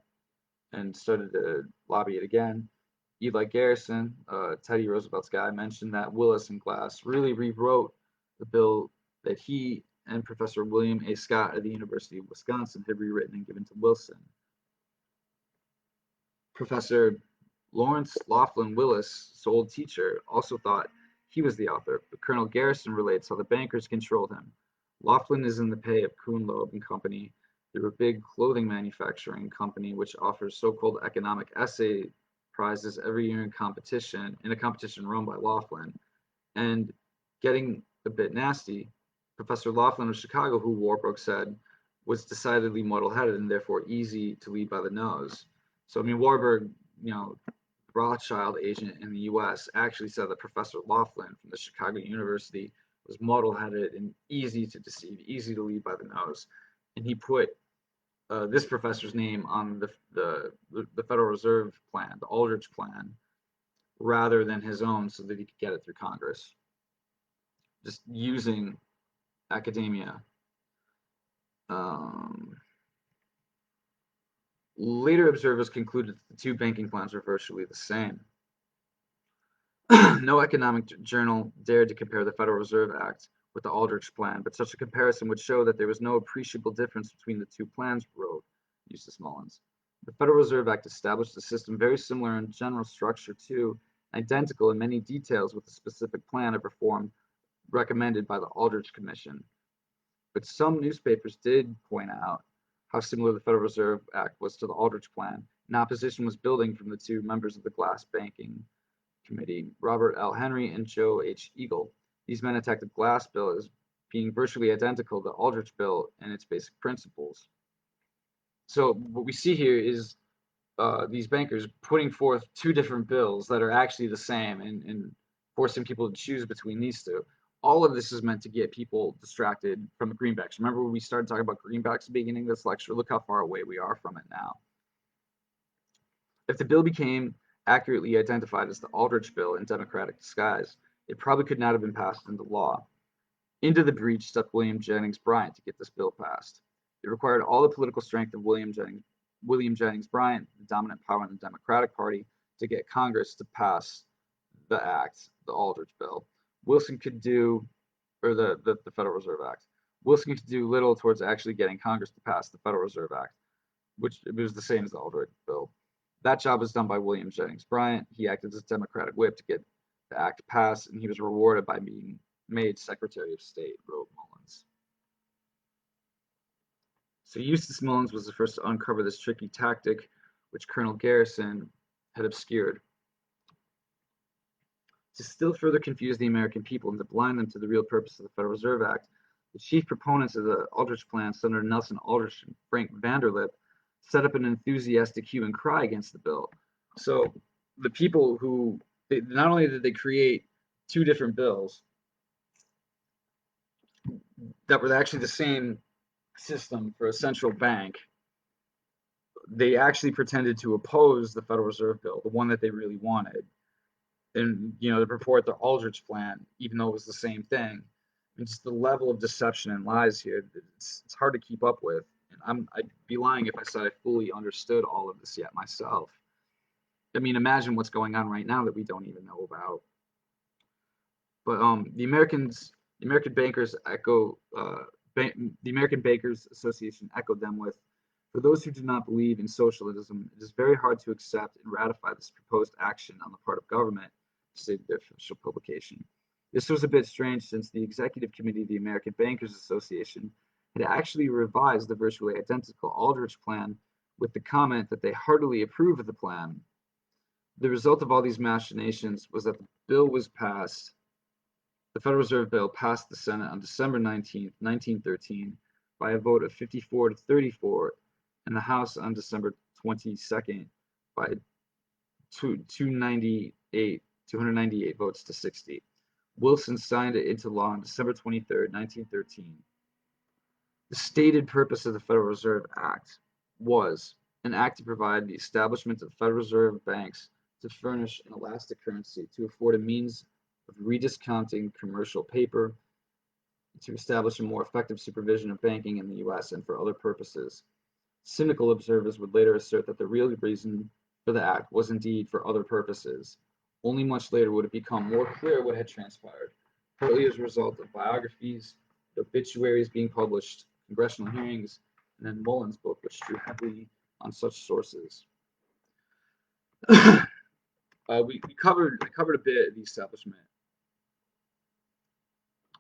and started to lobby it again. Eli Garrison, Teddy Roosevelt's guy, mentioned that Willis and Glass really rewrote the bill that he and Professor William A. Scott at the University of Wisconsin had rewritten and given to Wilson. Professor Lawrence Laughlin Willis' old teacher also thought he was the author, but Colonel Garrison relates how the bankers controlled him. Laughlin is in the pay of Kuhn Loeb and Company. They're a big clothing manufacturing company which offers so-called economic essay prizes every year in a competition run by Laughlin. And getting a bit nasty, Professor Laughlin of Chicago, who Warburg said was decidedly muddle-headed and therefore easy to lead by the nose. So I mean, Warburg, Rothschild agent in the U.S., actually said that Professor Laughlin from the Chicago University was muddle-headed and easy to deceive, easy to lead by the nose, and he put this professor's name on the Federal Reserve plan, the Aldrich plan, rather than his own, so that he could get it through Congress, just using academia. Later observers concluded that the two banking plans were virtually the same. No economic journal dared to compare the Federal Reserve Act with the Aldrich plan, but such a comparison would show that there was no appreciable difference between the two plans, wrote Eustace Mullins. The Federal Reserve Act established a system very similar in general structure to, identical in many details with the specific plan of reform recommended by the Aldrich Commission. But some newspapers did point out how similar the Federal Reserve Act was to the Aldrich plan, and opposition was building from the two members of the Glass Banking Committee, Robert L. Henry and Joe H. Eagle. These men attacked the Glass bill as being virtually identical to the Aldrich bill and its basic principles. So what we see here is these bankers putting forth two different bills that are actually the same and forcing people to choose between these two. All of this is meant to get people distracted from the greenbacks. Remember when we started talking about greenbacks at the beginning of this lecture? Look how far away we are from it now. If the bill became accurately identified as the Aldrich bill in Democratic disguise, it probably could not have been passed into law. Into the breach stepped William Jennings Bryan to get this bill passed. It required all the political strength of William Jennings Bryan, the dominant power in the Democratic Party, to get Congress to pass the act, the Aldrich bill. Wilson could do, or the Federal Reserve Act. Wilson could do little towards actually getting Congress to pass the Federal Reserve Act, which it was the same as the Aldrich bill. That job was done by William Jennings Bryan. He acted as Democratic whip to get the act passed, and he was rewarded by being made Secretary of State, wrote Mullins. So Eustace Mullins was the first to uncover this tricky tactic, which Colonel Garrison had obscured. To still further confuse the American people and to blind them to the real purpose of the Federal Reserve Act, the chief proponents of the Aldrich Plan, Senator Nelson Aldrich and Frank Vanderlip, set up an enthusiastic hue and cry against the bill. So the people who, not only did they create two different bills that were actually the same system for a central bank, they actually pretended to oppose the Federal Reserve Bill, the one that they really wanted, and to purport the Aldrich Plan, even though it was the same thing. And just the level of deception and lies here, it's hard to keep up with. And I'd be lying if I said I fully understood all of this yet myself. I mean, imagine what's going on right now that we don't even know about. But the American bankers the American Bankers Association echoed them with, "For those who do not believe in socialism, it is very hard to accept and ratify this proposed action on the part of government," stated their official publication. This was a bit strange since the executive committee of the American Bankers Association had actually revised the virtually identical Aldrich Plan with the comment that they heartily approve of the plan. The result of all these machinations was that the bill was passed. The Federal Reserve Bill passed the Senate on December 19th, 1913, by a vote of 54 to 34, and the House on December 22nd by 298 votes to 60. Wilson signed it into law on December 23rd, 1913. The stated purpose of the Federal Reserve Act was an act to provide the establishment of Federal Reserve banks to furnish an elastic currency, to afford a means of rediscounting commercial paper, to establish a more effective supervision of banking in the U.S., and for other purposes. Cynical observers would later assert that the real reason for the act was indeed for other purposes. Only much later would it become more clear what had transpired, partly as a result of biographies, obituaries being published, congressional hearings, and then Mullins' book, which drew heavily on such sources. We covered a bit of the establishment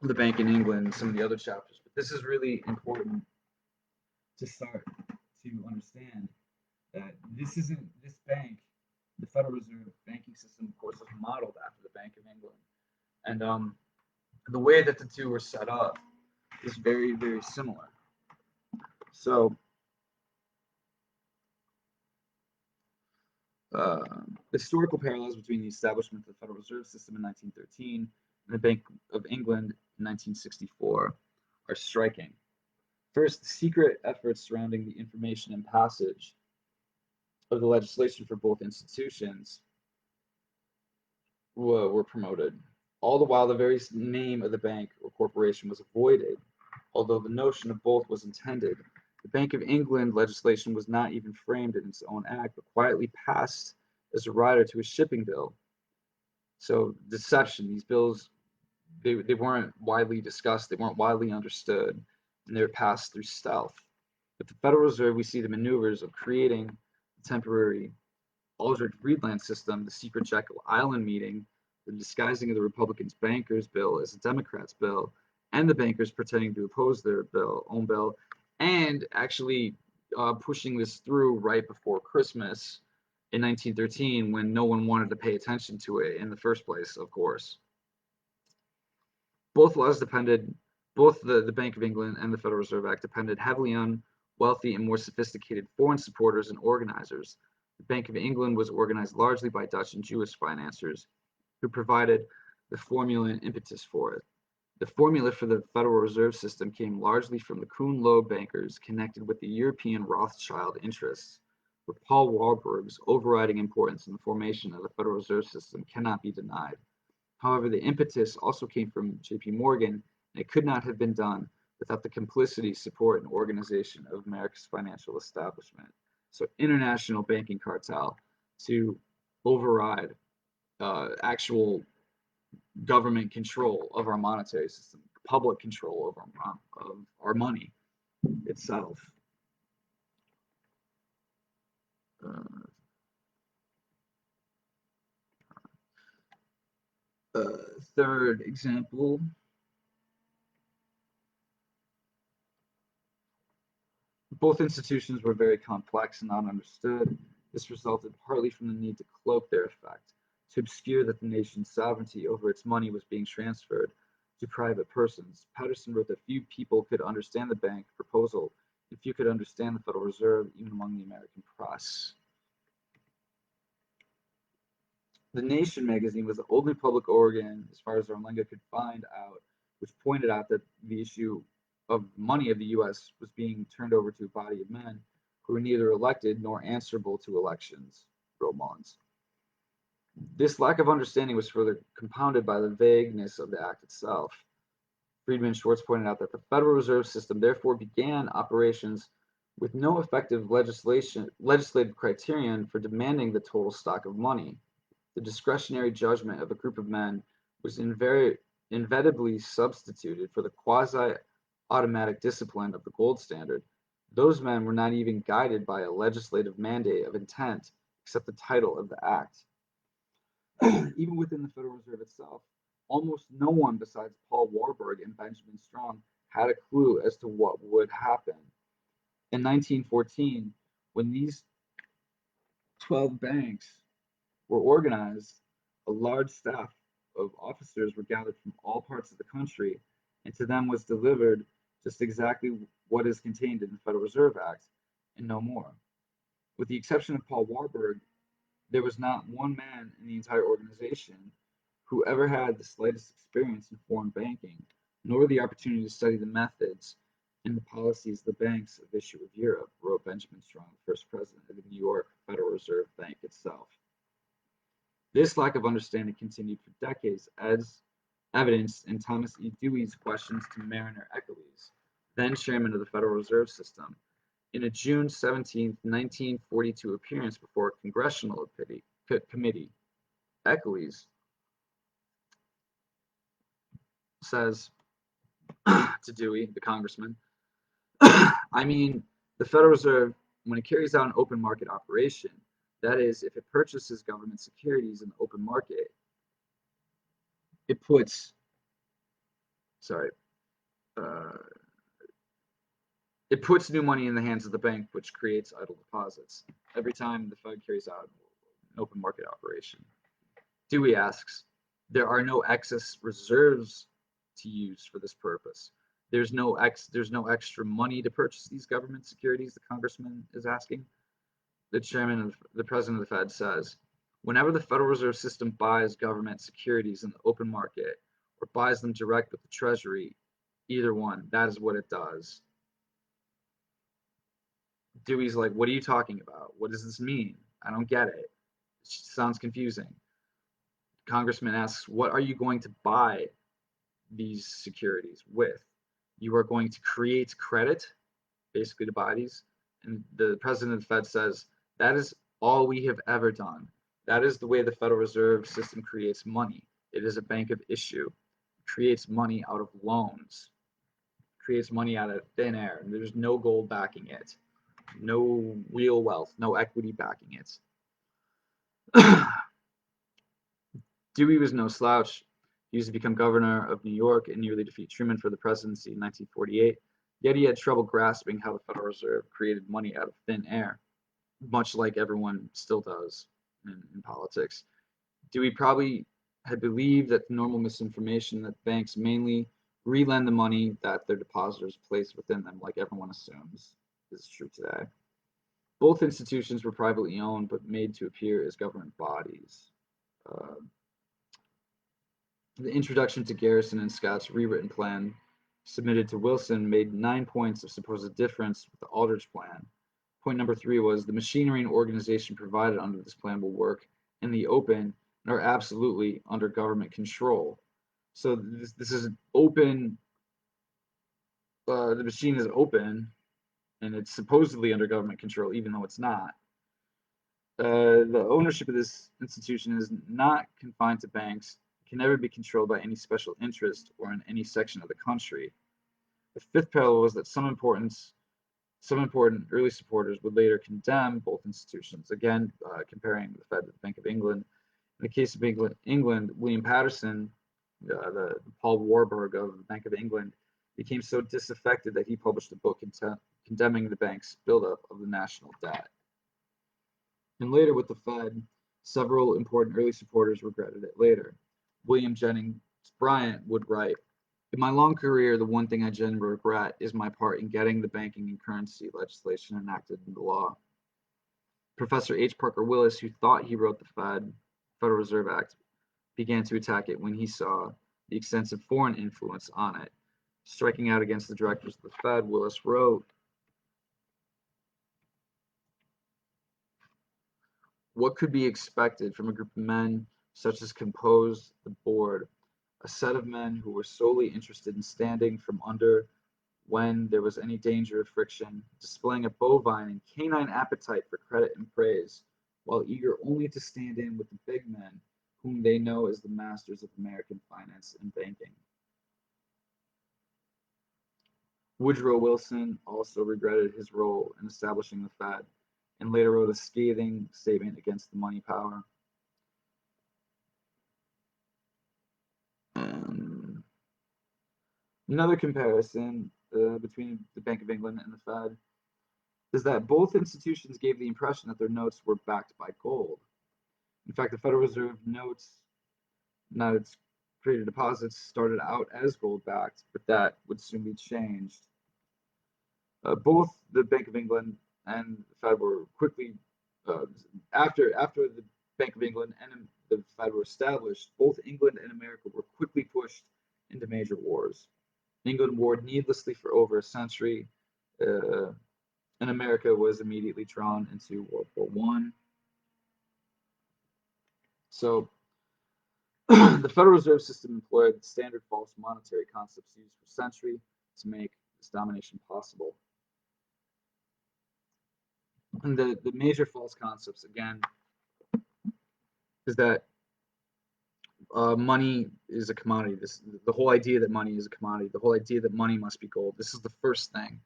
of the bank in England and some of the other chapters, but this is really important to start to understand that this bank, the Federal Reserve banking system, of course, is modeled after the Bank of England, and the way that the two were set up is very, very similar. So, historical parallels between the establishment of the Federal Reserve System in 1913 and the Bank of England in 1964 are striking. First, the secret efforts surrounding the information and passage of the legislation for both institutions were promoted. All the while, the very name of the bank or corporation was avoided, although the notion of both was intended. The Bank of England legislation was not even framed in its own act, but quietly passed as a rider to a shipping bill. So deception, these bills, they weren't widely discussed, they weren't widely understood, and they were passed through stealth. With the Federal Reserve, we see the maneuvers of creating a temporary Aldrich Friedland system, the secret Jekyll Island meeting, the disguising of the Republicans' bankers' bill as a Democrats' bill, and the bankers pretending to oppose their own bill, and actually pushing this through right before Christmas in 1913 when no one wanted to pay attention to it in the first place, of course. Both laws depended, both the Bank of England and the Federal Reserve Act depended heavily on wealthy and more sophisticated foreign supporters and organizers. The Bank of England was organized largely by Dutch and Jewish financiers who provided the formula and impetus for it. The formula for the Federal Reserve System came largely from the Kuhn Loeb bankers connected with the European Rothschild interests, with Paul Warburg's overriding importance in the formation of the Federal Reserve System cannot be denied. However, the impetus also came from J.P. Morgan, and it could not have been done without the complicity, support, and organization of America's financial establishment. So, international banking cartel to override actual government control of our monetary system, public control of our money itself. third example, both institutions were very complex and not understood. This resulted partly from the need to cloak their effect, to obscure that the nation's sovereignty over its money was being transferred to private persons. Patterson wrote that few people could understand the bank proposal, and few could understand the Federal Reserve, even among the American press. The Nation magazine was the only public organ, as far as Zarlenga could find out, which pointed out that the issue of money of the U.S. was being turned over to a body of men who were neither elected nor answerable to elections, wrote Mullins. This lack of understanding was further compounded by the vagueness of the act itself. Friedman Schwartz pointed out that the Federal Reserve System therefore began operations with no effective legislative criterion for demanding the total stock of money. The discretionary judgment of a group of men was inevitably substituted for the quasi-automatic discipline of the gold standard. Those men were not even guided by a legislative mandate of intent, except the title of the act. Even within the Federal Reserve itself, almost no one besides Paul Warburg and Benjamin Strong had a clue as to what would happen. In 1914, when these 12 banks were organized, a large staff of officers were gathered from all parts of the country, and to them was delivered just exactly what is contained in the Federal Reserve Act, and no more. With the exception of Paul Warburg, there was not one man in the entire organization who ever had the slightest experience in foreign banking, nor the opportunity to study the methods and the policies of the banks of issue of Europe, wrote Benjamin Strong, the first president of the New York Federal Reserve Bank itself. This lack of understanding continued for decades, as evidenced in Thomas E. Dewey's questions to Mariner Eccles, then chairman of the Federal Reserve System, in a June 17, 1942 appearance before a congressional committee. Eccles says to Dewey, the congressman, I mean, the Federal Reserve, when it carries out an open market operation, that is, if it purchases government securities in the open market, it puts, it puts new money in the hands of the bank, which creates idle deposits. Every time the Fed carries out an open market operation. Dewey asks, there are no excess reserves to use for this purpose. There's no extra money to purchase these government securities, the congressman is asking. The president of the Fed says, whenever the Federal Reserve System buys government securities in the open market or buys them direct with the Treasury, either one, that is what it does. Dewey's like, what are you talking about? What does this mean? I don't get it. It sounds confusing. Congressman asks, what are you going to buy these securities with? You are going to create credit, basically, to buy these. And the president of the Fed says, that is all we have ever done. That is the way the Federal Reserve System creates money. It is a bank of issue. It creates money out of loans. It creates money out of thin air. And there's no gold backing it. No real wealth. No equity backing it. Dewey was no slouch. He used to become governor of New York and nearly defeat Truman for the presidency in 1948. Yet he had trouble grasping how the Federal Reserve created money out of thin air, much like everyone still does in politics. Dewey probably had believed that the normal misinformation that banks mainly relend the money that their depositors place within them, like everyone assumes is true today. Both institutions were privately owned but made to appear as government bodies. The introduction to Garrison and Scott's rewritten plan submitted to Wilson made 9 points of supposed difference with the Aldrich plan. Point number 3 was the machinery and organization provided under this plan will work in the open and are absolutely under government control. So this is an open, the machine is open and it's supposedly under government control, even though it's not. The ownership of this institution is not confined to banks, can never be controlled by any special interest or in any section of the country. The fifth parallel was that some important early supporters would later condemn both institutions, again comparing the Fed to the Bank of England. In the case of England, William Patterson Paul Warburg of the Bank of England, became so disaffected that he published a book condemning the bank's buildup of the national debt. And later with the Fed, several important early supporters regretted it later. William Jennings Bryan would write, "In my long career, the one thing I genuinely regret is my part in getting the banking and currency legislation enacted into law." Professor H. Parker Willis, who thought he wrote the Federal Reserve Act, began to attack it when he saw the extensive foreign influence on it. Striking out against the directors of the Fed, Willis wrote, "What could be expected from a group of men such as composed the board, a set of men who were solely interested in standing from under when there was any danger of friction, displaying a bovine and canine appetite for credit and praise, while eager only to stand in with the big men whom they know as the masters of American finance and banking." Woodrow Wilson also regretted his role in establishing the Fed and later wrote a scathing statement against the money power. Another comparison between the Bank of England and the Fed is that both institutions gave the impression that their notes were backed by gold. In fact, the Federal Reserve notes, not its created deposits, started out as gold-backed, but that would soon be changed. Both the Bank of England and the Fed were quickly, after the Bank of England and the Fed were established, both England and America were quickly pushed into major wars. England warred needlessly for over a century, and America was immediately drawn into World War I. So the Federal Reserve System employed standard false monetary concepts used for centuries to make this domination possible. And the major false concepts, again, is that money is a commodity. The whole idea that money is a commodity, the whole idea that money must be gold. This is the first thing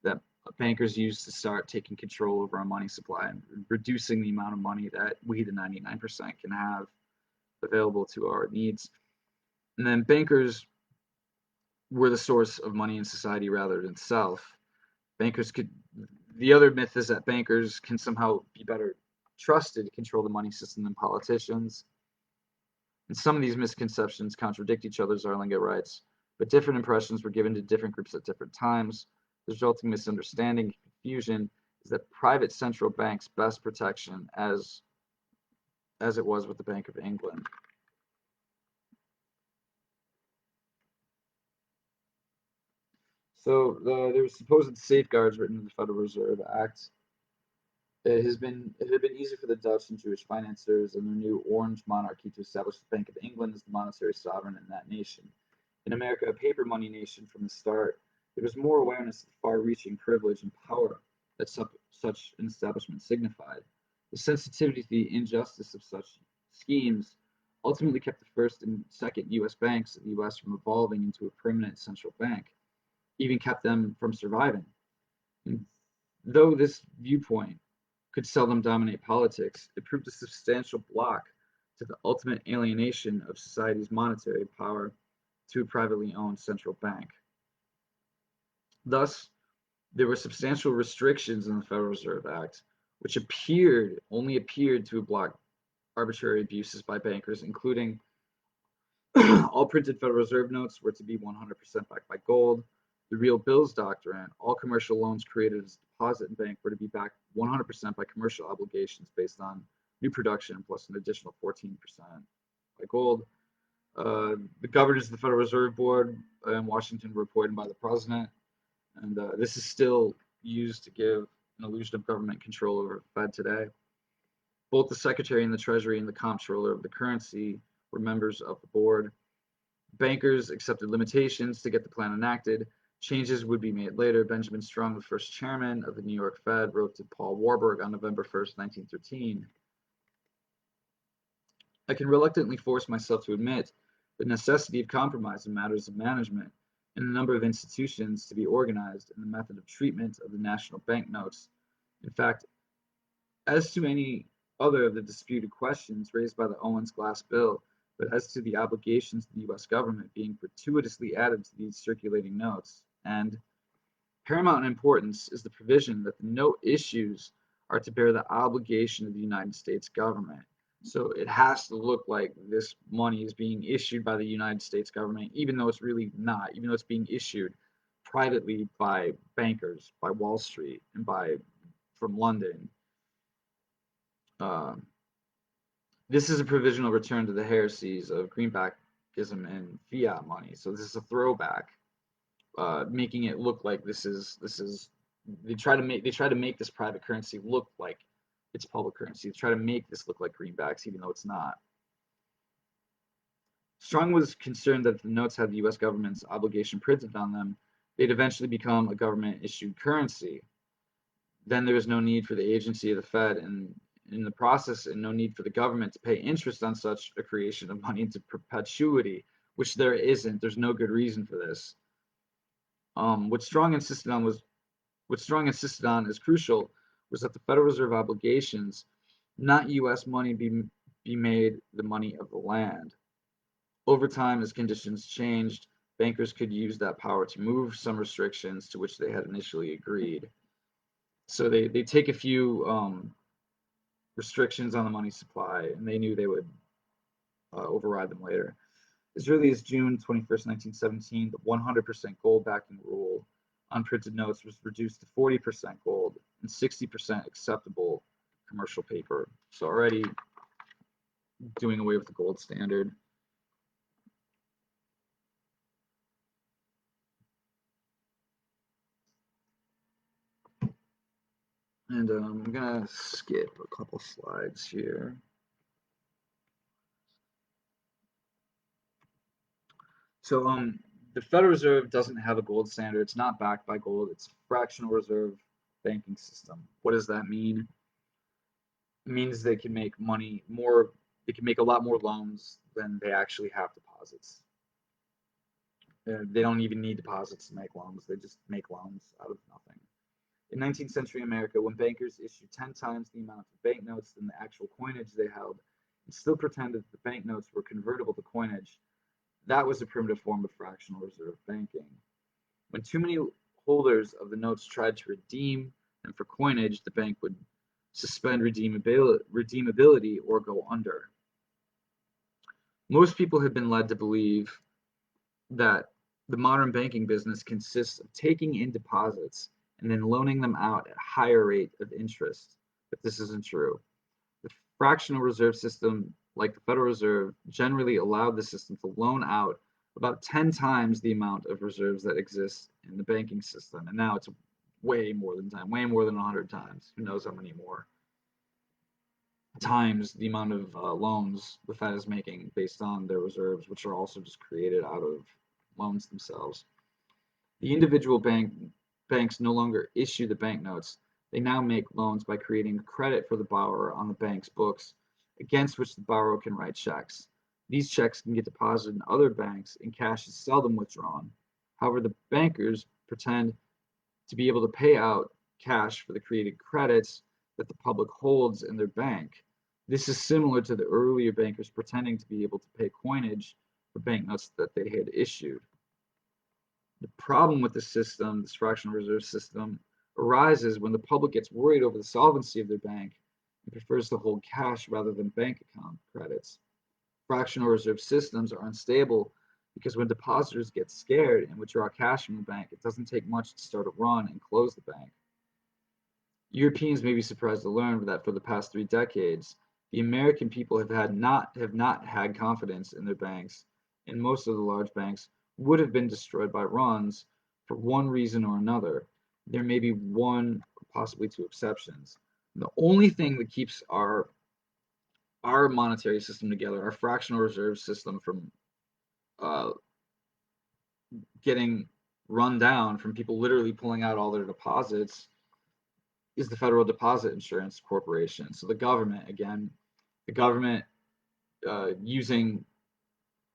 that bankers use to start taking control over our money supply and reducing the amount of money that we, the 99%, can have available to our needs. And then bankers were the source of money in society rather than self. The other myth is that bankers can somehow be better trusted to control the money system than politicians. And some of these misconceptions contradict each other, Zarlenga writes, but different impressions were given to different groups at different times. The resulting misunderstanding and confusion is that private central banks' best protection, as it was with the Bank of England. So there were supposed safeguards written in the Federal Reserve Act. It had been easy for the Dutch and Jewish financiers and their new Orange monarchy to establish the Bank of England as the monetary sovereign in that nation. In America, a paper money nation from the start, there was more awareness of the far-reaching privilege and power that such an establishment signified. The sensitivity to the injustice of such schemes ultimately kept the first and second U.S. banks in the U.S. from evolving into a permanent central bank, even kept them from surviving. And though this viewpoint could seldom dominate politics, it proved a substantial block to the ultimate alienation of society's monetary power to a privately owned central bank. Thus, there were substantial restrictions in the Federal Reserve Act, which only appeared to block arbitrary abuses by bankers, including all printed Federal Reserve notes were to be 100% backed by gold. The real bills doctrine, all commercial loans created as a deposit in bank were to be backed 100% by commercial obligations based on new production plus an additional 14% by gold. The governors of the Federal Reserve Board in Washington were appointed by the president, and this is still used to give an illusion of government control over the Fed today. Both the Secretary and the Treasury and the Comptroller of the currency were members of the board. Bankers accepted limitations to get the plan enacted. Changes would be made later. Benjamin Strong, the first chairman of the New York Fed, wrote to Paul Warburg on November 1st, 1913. I can reluctantly force myself to admit the necessity of compromise in matters of management and a number of institutions to be organized in the method of treatment of the national banknotes. In fact, as to any other of the disputed questions raised by the Owens Glass Bill, But as to the obligations of the U.S. government being gratuitously added to these circulating notes, and paramount in importance is the provision that the note issues are to bear the obligation of the United States government. So it has to look like this money is being issued by the United States government, even though it's really not, even though it's being issued privately by bankers, by Wall Street, and by from London. Uh, this is a provisional return to the heresies of greenbackism and fiat money. So this is a throwback, making it look like this is they try to make this private currency look like it's public currency. They try to make this look like greenbacks, even though it's not. Strong was concerned that if the notes had the U.S. government's obligation printed on them, they'd eventually become a government-issued currency. Then there was no need for the agency of the Fed and in the process, and no need for the government to pay interest on such a creation of money into perpetuity, which there isn't. There's no good reason for this. What Strong insisted on is crucial was that the Federal Reserve obligations, not U.S. money, be made the money of the land. Over time, as conditions changed, bankers could use that power to move some restrictions to which they had initially agreed. So they take a few restrictions on the money supply, and they knew they would override them later. As early as June 21st, 1917, the 100% gold backing rule on printed notes was reduced to 40% gold and 60% acceptable commercial paper. So already doing away with the gold standard. And I'm gonna skip a couple slides here. So the Federal Reserve doesn't have a gold standard. It's not backed by gold. It's a fractional reserve banking system. What does that mean? It means they can make money more. They can make a lot more loans than they actually have deposits. They don't even need deposits to make loans. They just make loans out of nothing. In 19th century America, when bankers issued 10 times the amount of banknotes than the actual coinage they held, and still pretended that the banknotes were convertible to coinage, that was a primitive form of fractional reserve banking. When too many holders of the notes tried to redeem them for coinage, the bank would suspend redeemability or go under. Most people have been led to believe that the modern banking business consists of taking in deposits and then loaning them out at a higher rate of interest, but this isn't true. The fractional reserve system, like the Federal Reserve, generally allowed the system to loan out about 10 times the amount of reserves that exist in the banking system. And now it's way more than 100 times. Who knows how many more times the amount of loans the Fed is making based on their reserves, which are also just created out of loans themselves. The individual banks no longer issue the banknotes. They now make loans by creating credit for the borrower on the bank's books, against which the borrower can write checks. These checks can get deposited in other banks, and cash is seldom withdrawn. However, the bankers pretend to be able to pay out cash for the created credits that the public holds in their bank. This is similar to the earlier bankers pretending to be able to pay coinage for banknotes that they had issued. The problem with the system, this fractional reserve system, arises when the public gets worried over the solvency of their bank and prefers to hold cash rather than bank account credits. Fractional reserve systems are unstable because when depositors get scared and withdraw cash from the bank, it doesn't take much to start a run and close the bank. Europeans may be surprised to learn that for the past 3 decades, the American people have not had confidence in their banks, and most of the large banks would have been destroyed by runs for one reason or another. There may be one, possibly 2 exceptions. The only thing that keeps our monetary system together, our fractional reserve system, from getting run down, from people literally pulling out all their deposits, is the Federal Deposit Insurance Corporation. So the government, again, using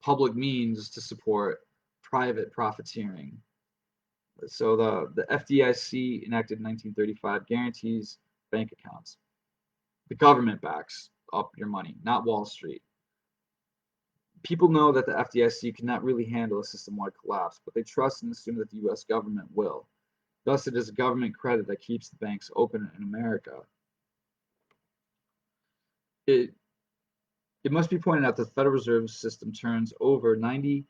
public means to support private profiteering. So the FDIC, enacted in 1935, guarantees bank accounts. The government backs up your money, not Wall Street. People know that the FDIC cannot really handle a system-wide collapse, but they trust and assume that the U.S. government will. Thus, it is government credit that keeps the banks open in America. It, it must be pointed out that the Federal Reserve System turns over 90%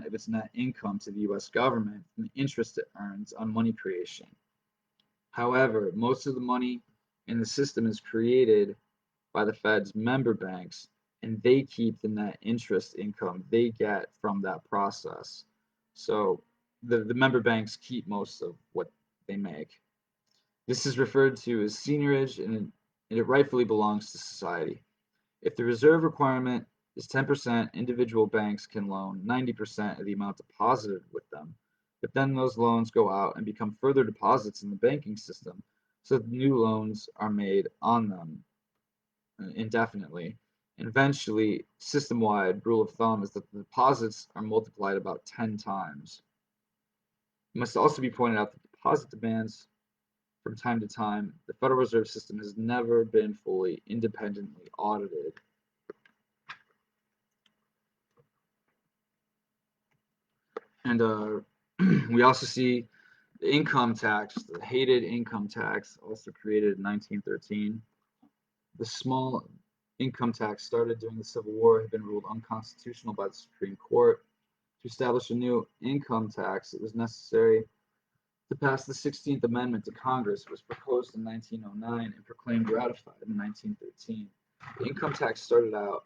of its net income to the U.S. government from the interest it earns on money creation. However, most of the money in the system is created by the Fed's member banks, and they keep the net interest income they get from that process. So the member banks keep most of what they make. This is referred to as seigniorage, and it rightfully belongs to society. If the reserve requirement is 10%, individual banks can loan 90% of the amount deposited with them. But then those loans go out and become further deposits in the banking system, so that new loans are made on them indefinitely. And eventually, system-wide rule of thumb is that the deposits are multiplied about 10 times. It must also be pointed out that deposit demands from time to time, the Federal Reserve System has never been fully independently audited. And we also see the income tax, the hated income tax, also created in 1913. The small income tax started during the Civil War had been ruled unconstitutional by the Supreme Court. To establish a new income tax, it was necessary to pass the 16th Amendment to Congress. It was proposed in 1909 and proclaimed ratified in 1913. The income tax started out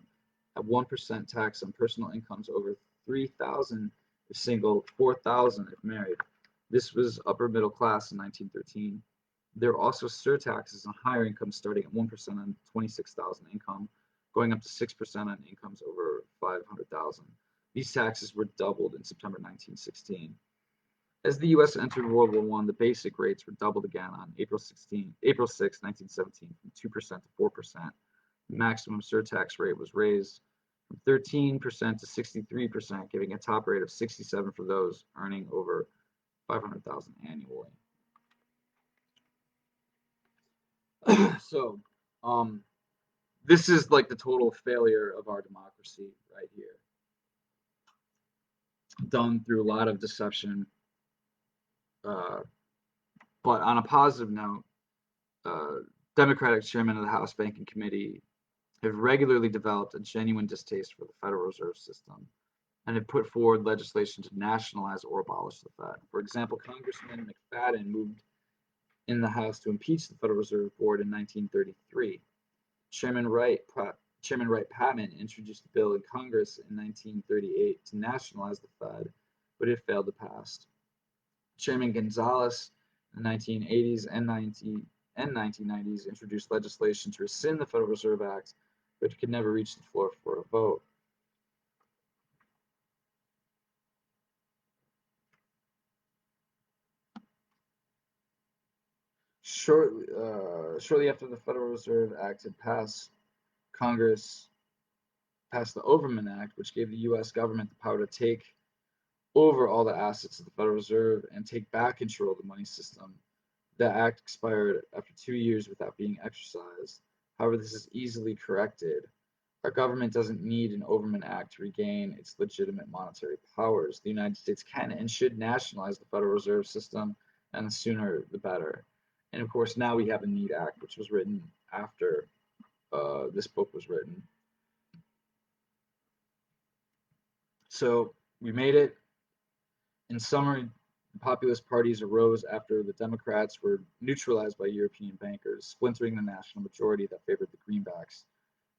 at 1% tax on personal incomes over 3,000 if single, 4,000 if married. This was upper middle class in 1913. There were also surtaxes on higher incomes starting at 1% on 26,000 income, going up to 6% on incomes over 500,000. These taxes were doubled in September 1916. As the U.S. entered World War I, the basic rates were doubled again on April 6, 1917, from 2% to 4%. The maximum surtax rate was raised from 13% to 63%, giving a top rate of 67 for those earning over 500,000 annually. So, this is like the total failure of our democracy right here, done through a lot of deception. But on a positive note, Democratic chairman of the House Banking Committee have regularly developed a genuine distaste for the Federal Reserve System and have put forward legislation to nationalize or abolish the Fed. For example, Congressman McFadden moved in the House to impeach the Federal Reserve Board in 1933. Chairman Wright Patman introduced a bill in Congress in 1938 to nationalize the Fed, but it failed to pass. Chairman Gonzalez in the 1980s and 1990s introduced legislation to rescind the Federal Reserve Act, but it could never reach the floor for a vote. Shortly after the Federal Reserve Act had passed, Congress passed the Overman Act, which gave the U.S. government the power to take over all the assets of the Federal Reserve and take back control of the money system. The act expired after 2 years without being exercised. However, this is easily corrected. Our government doesn't need an Overman Act to regain its legitimate monetary powers. The United States can and should nationalize the Federal Reserve System, and the sooner the better. And of course, now we have a Need Act, which was written after this book was written. So we made it. In summary, the populist parties arose after the Democrats were neutralized by European bankers, splintering the national majority that favored the greenbacks.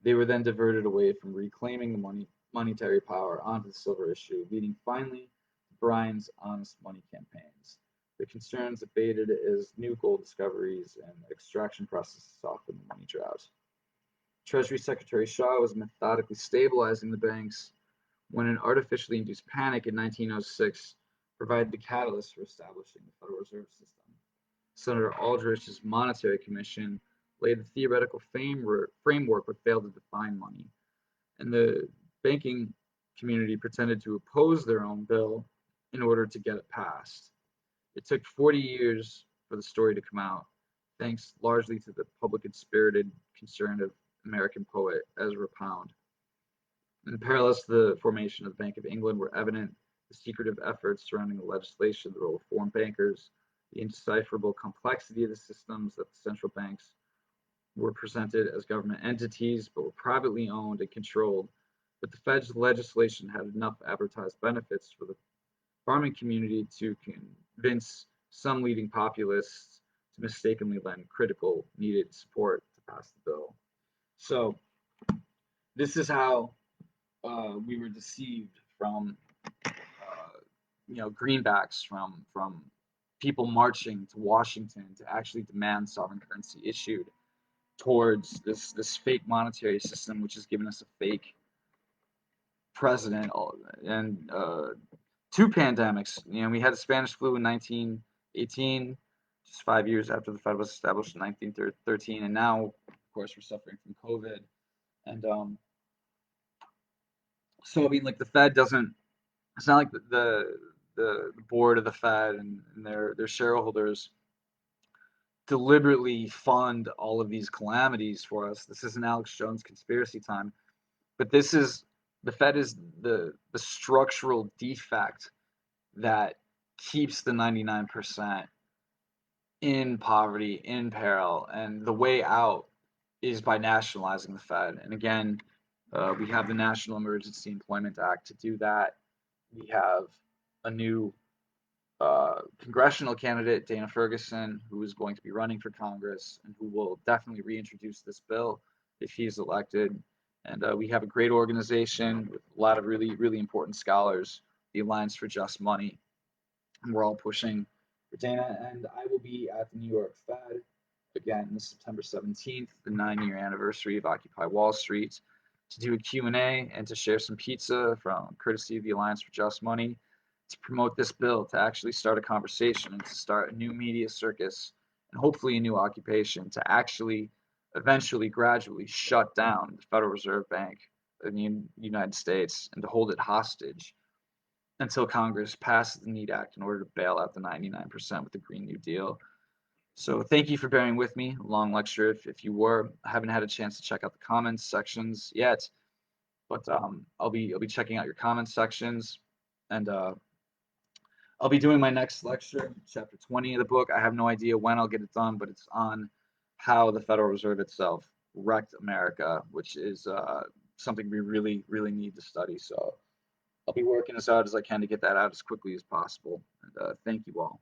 They were then diverted away from reclaiming the monetary power onto the silver issue, leading finally to Bryan's honest money campaigns. The concerns abated as new gold discoveries and extraction processes softened the money drought. Treasury Secretary Shaw was methodically stabilizing the banks when an artificially induced panic in 1906 provided the catalyst for establishing the Federal Reserve System. Senator Aldrich's Monetary Commission laid the theoretical framework but failed to define money, and the banking community pretended to oppose their own bill in order to get it passed. It took 40 years for the story to come out, thanks largely to the public and spirited concern of American poet Ezra Pound. In parallel to the formation of the Bank of England were evident the secretive efforts surrounding the legislation, the role of foreign bankers, the indecipherable complexity of the systems that the central banks were presented as government entities but were privately owned and controlled. But the Fed's legislation had enough advertised benefits for the farming community to convince some leading populists to mistakenly lend critical needed support to pass the bill. So this is how we were deceived from greenbacks, from people marching to Washington to actually demand sovereign currency issued towards this fake monetary system, which has given us a fake president and two pandemics. We had the Spanish flu in 1918, just 5 years after the Fed was established in 1913, and now, of course, we're suffering from COVID. And so, I mean, like the Fed doesn't. It's not like the board of the Fed and their shareholders deliberately fund all of these calamities for us. This isn't Alex Jones conspiracy time, but this is the Fed is the structural defect that keeps the 99% in poverty, in peril, and the way out is by nationalizing the Fed. And again, we have the National Emergency Employment Act to do that. We have a new congressional candidate, Dana Ferguson, who is going to be running for Congress and who will definitely reintroduce this bill if he's elected. And we have a great organization with a lot of really, really important scholars, the Alliance for Just Money. And we're all pushing for Dana. And I will be at the New York Fed again this September 17th, the 9-year anniversary of Occupy Wall Street, to do a Q&A and to share some pizza from courtesy of the Alliance for Just Money, to promote this bill, to actually start a conversation and to start a new media circus and hopefully a new occupation to actually eventually gradually shut down the Federal Reserve Bank of the United States and to hold it hostage until Congress passes the NEED Act in order to bail out the 99% with the Green New Deal. So thank you for bearing with me. A long lecture if you were. I haven't had a chance to check out the comments sections yet, but I'll be checking out your comments sections, and I'll be doing my next lecture, chapter 20 of the book. I have no idea when I'll get it done, but it's on how the Federal Reserve itself wrecked America, which is something we really, really need to study. So I'll be working as hard as I can to get that out as quickly as possible. And thank you all.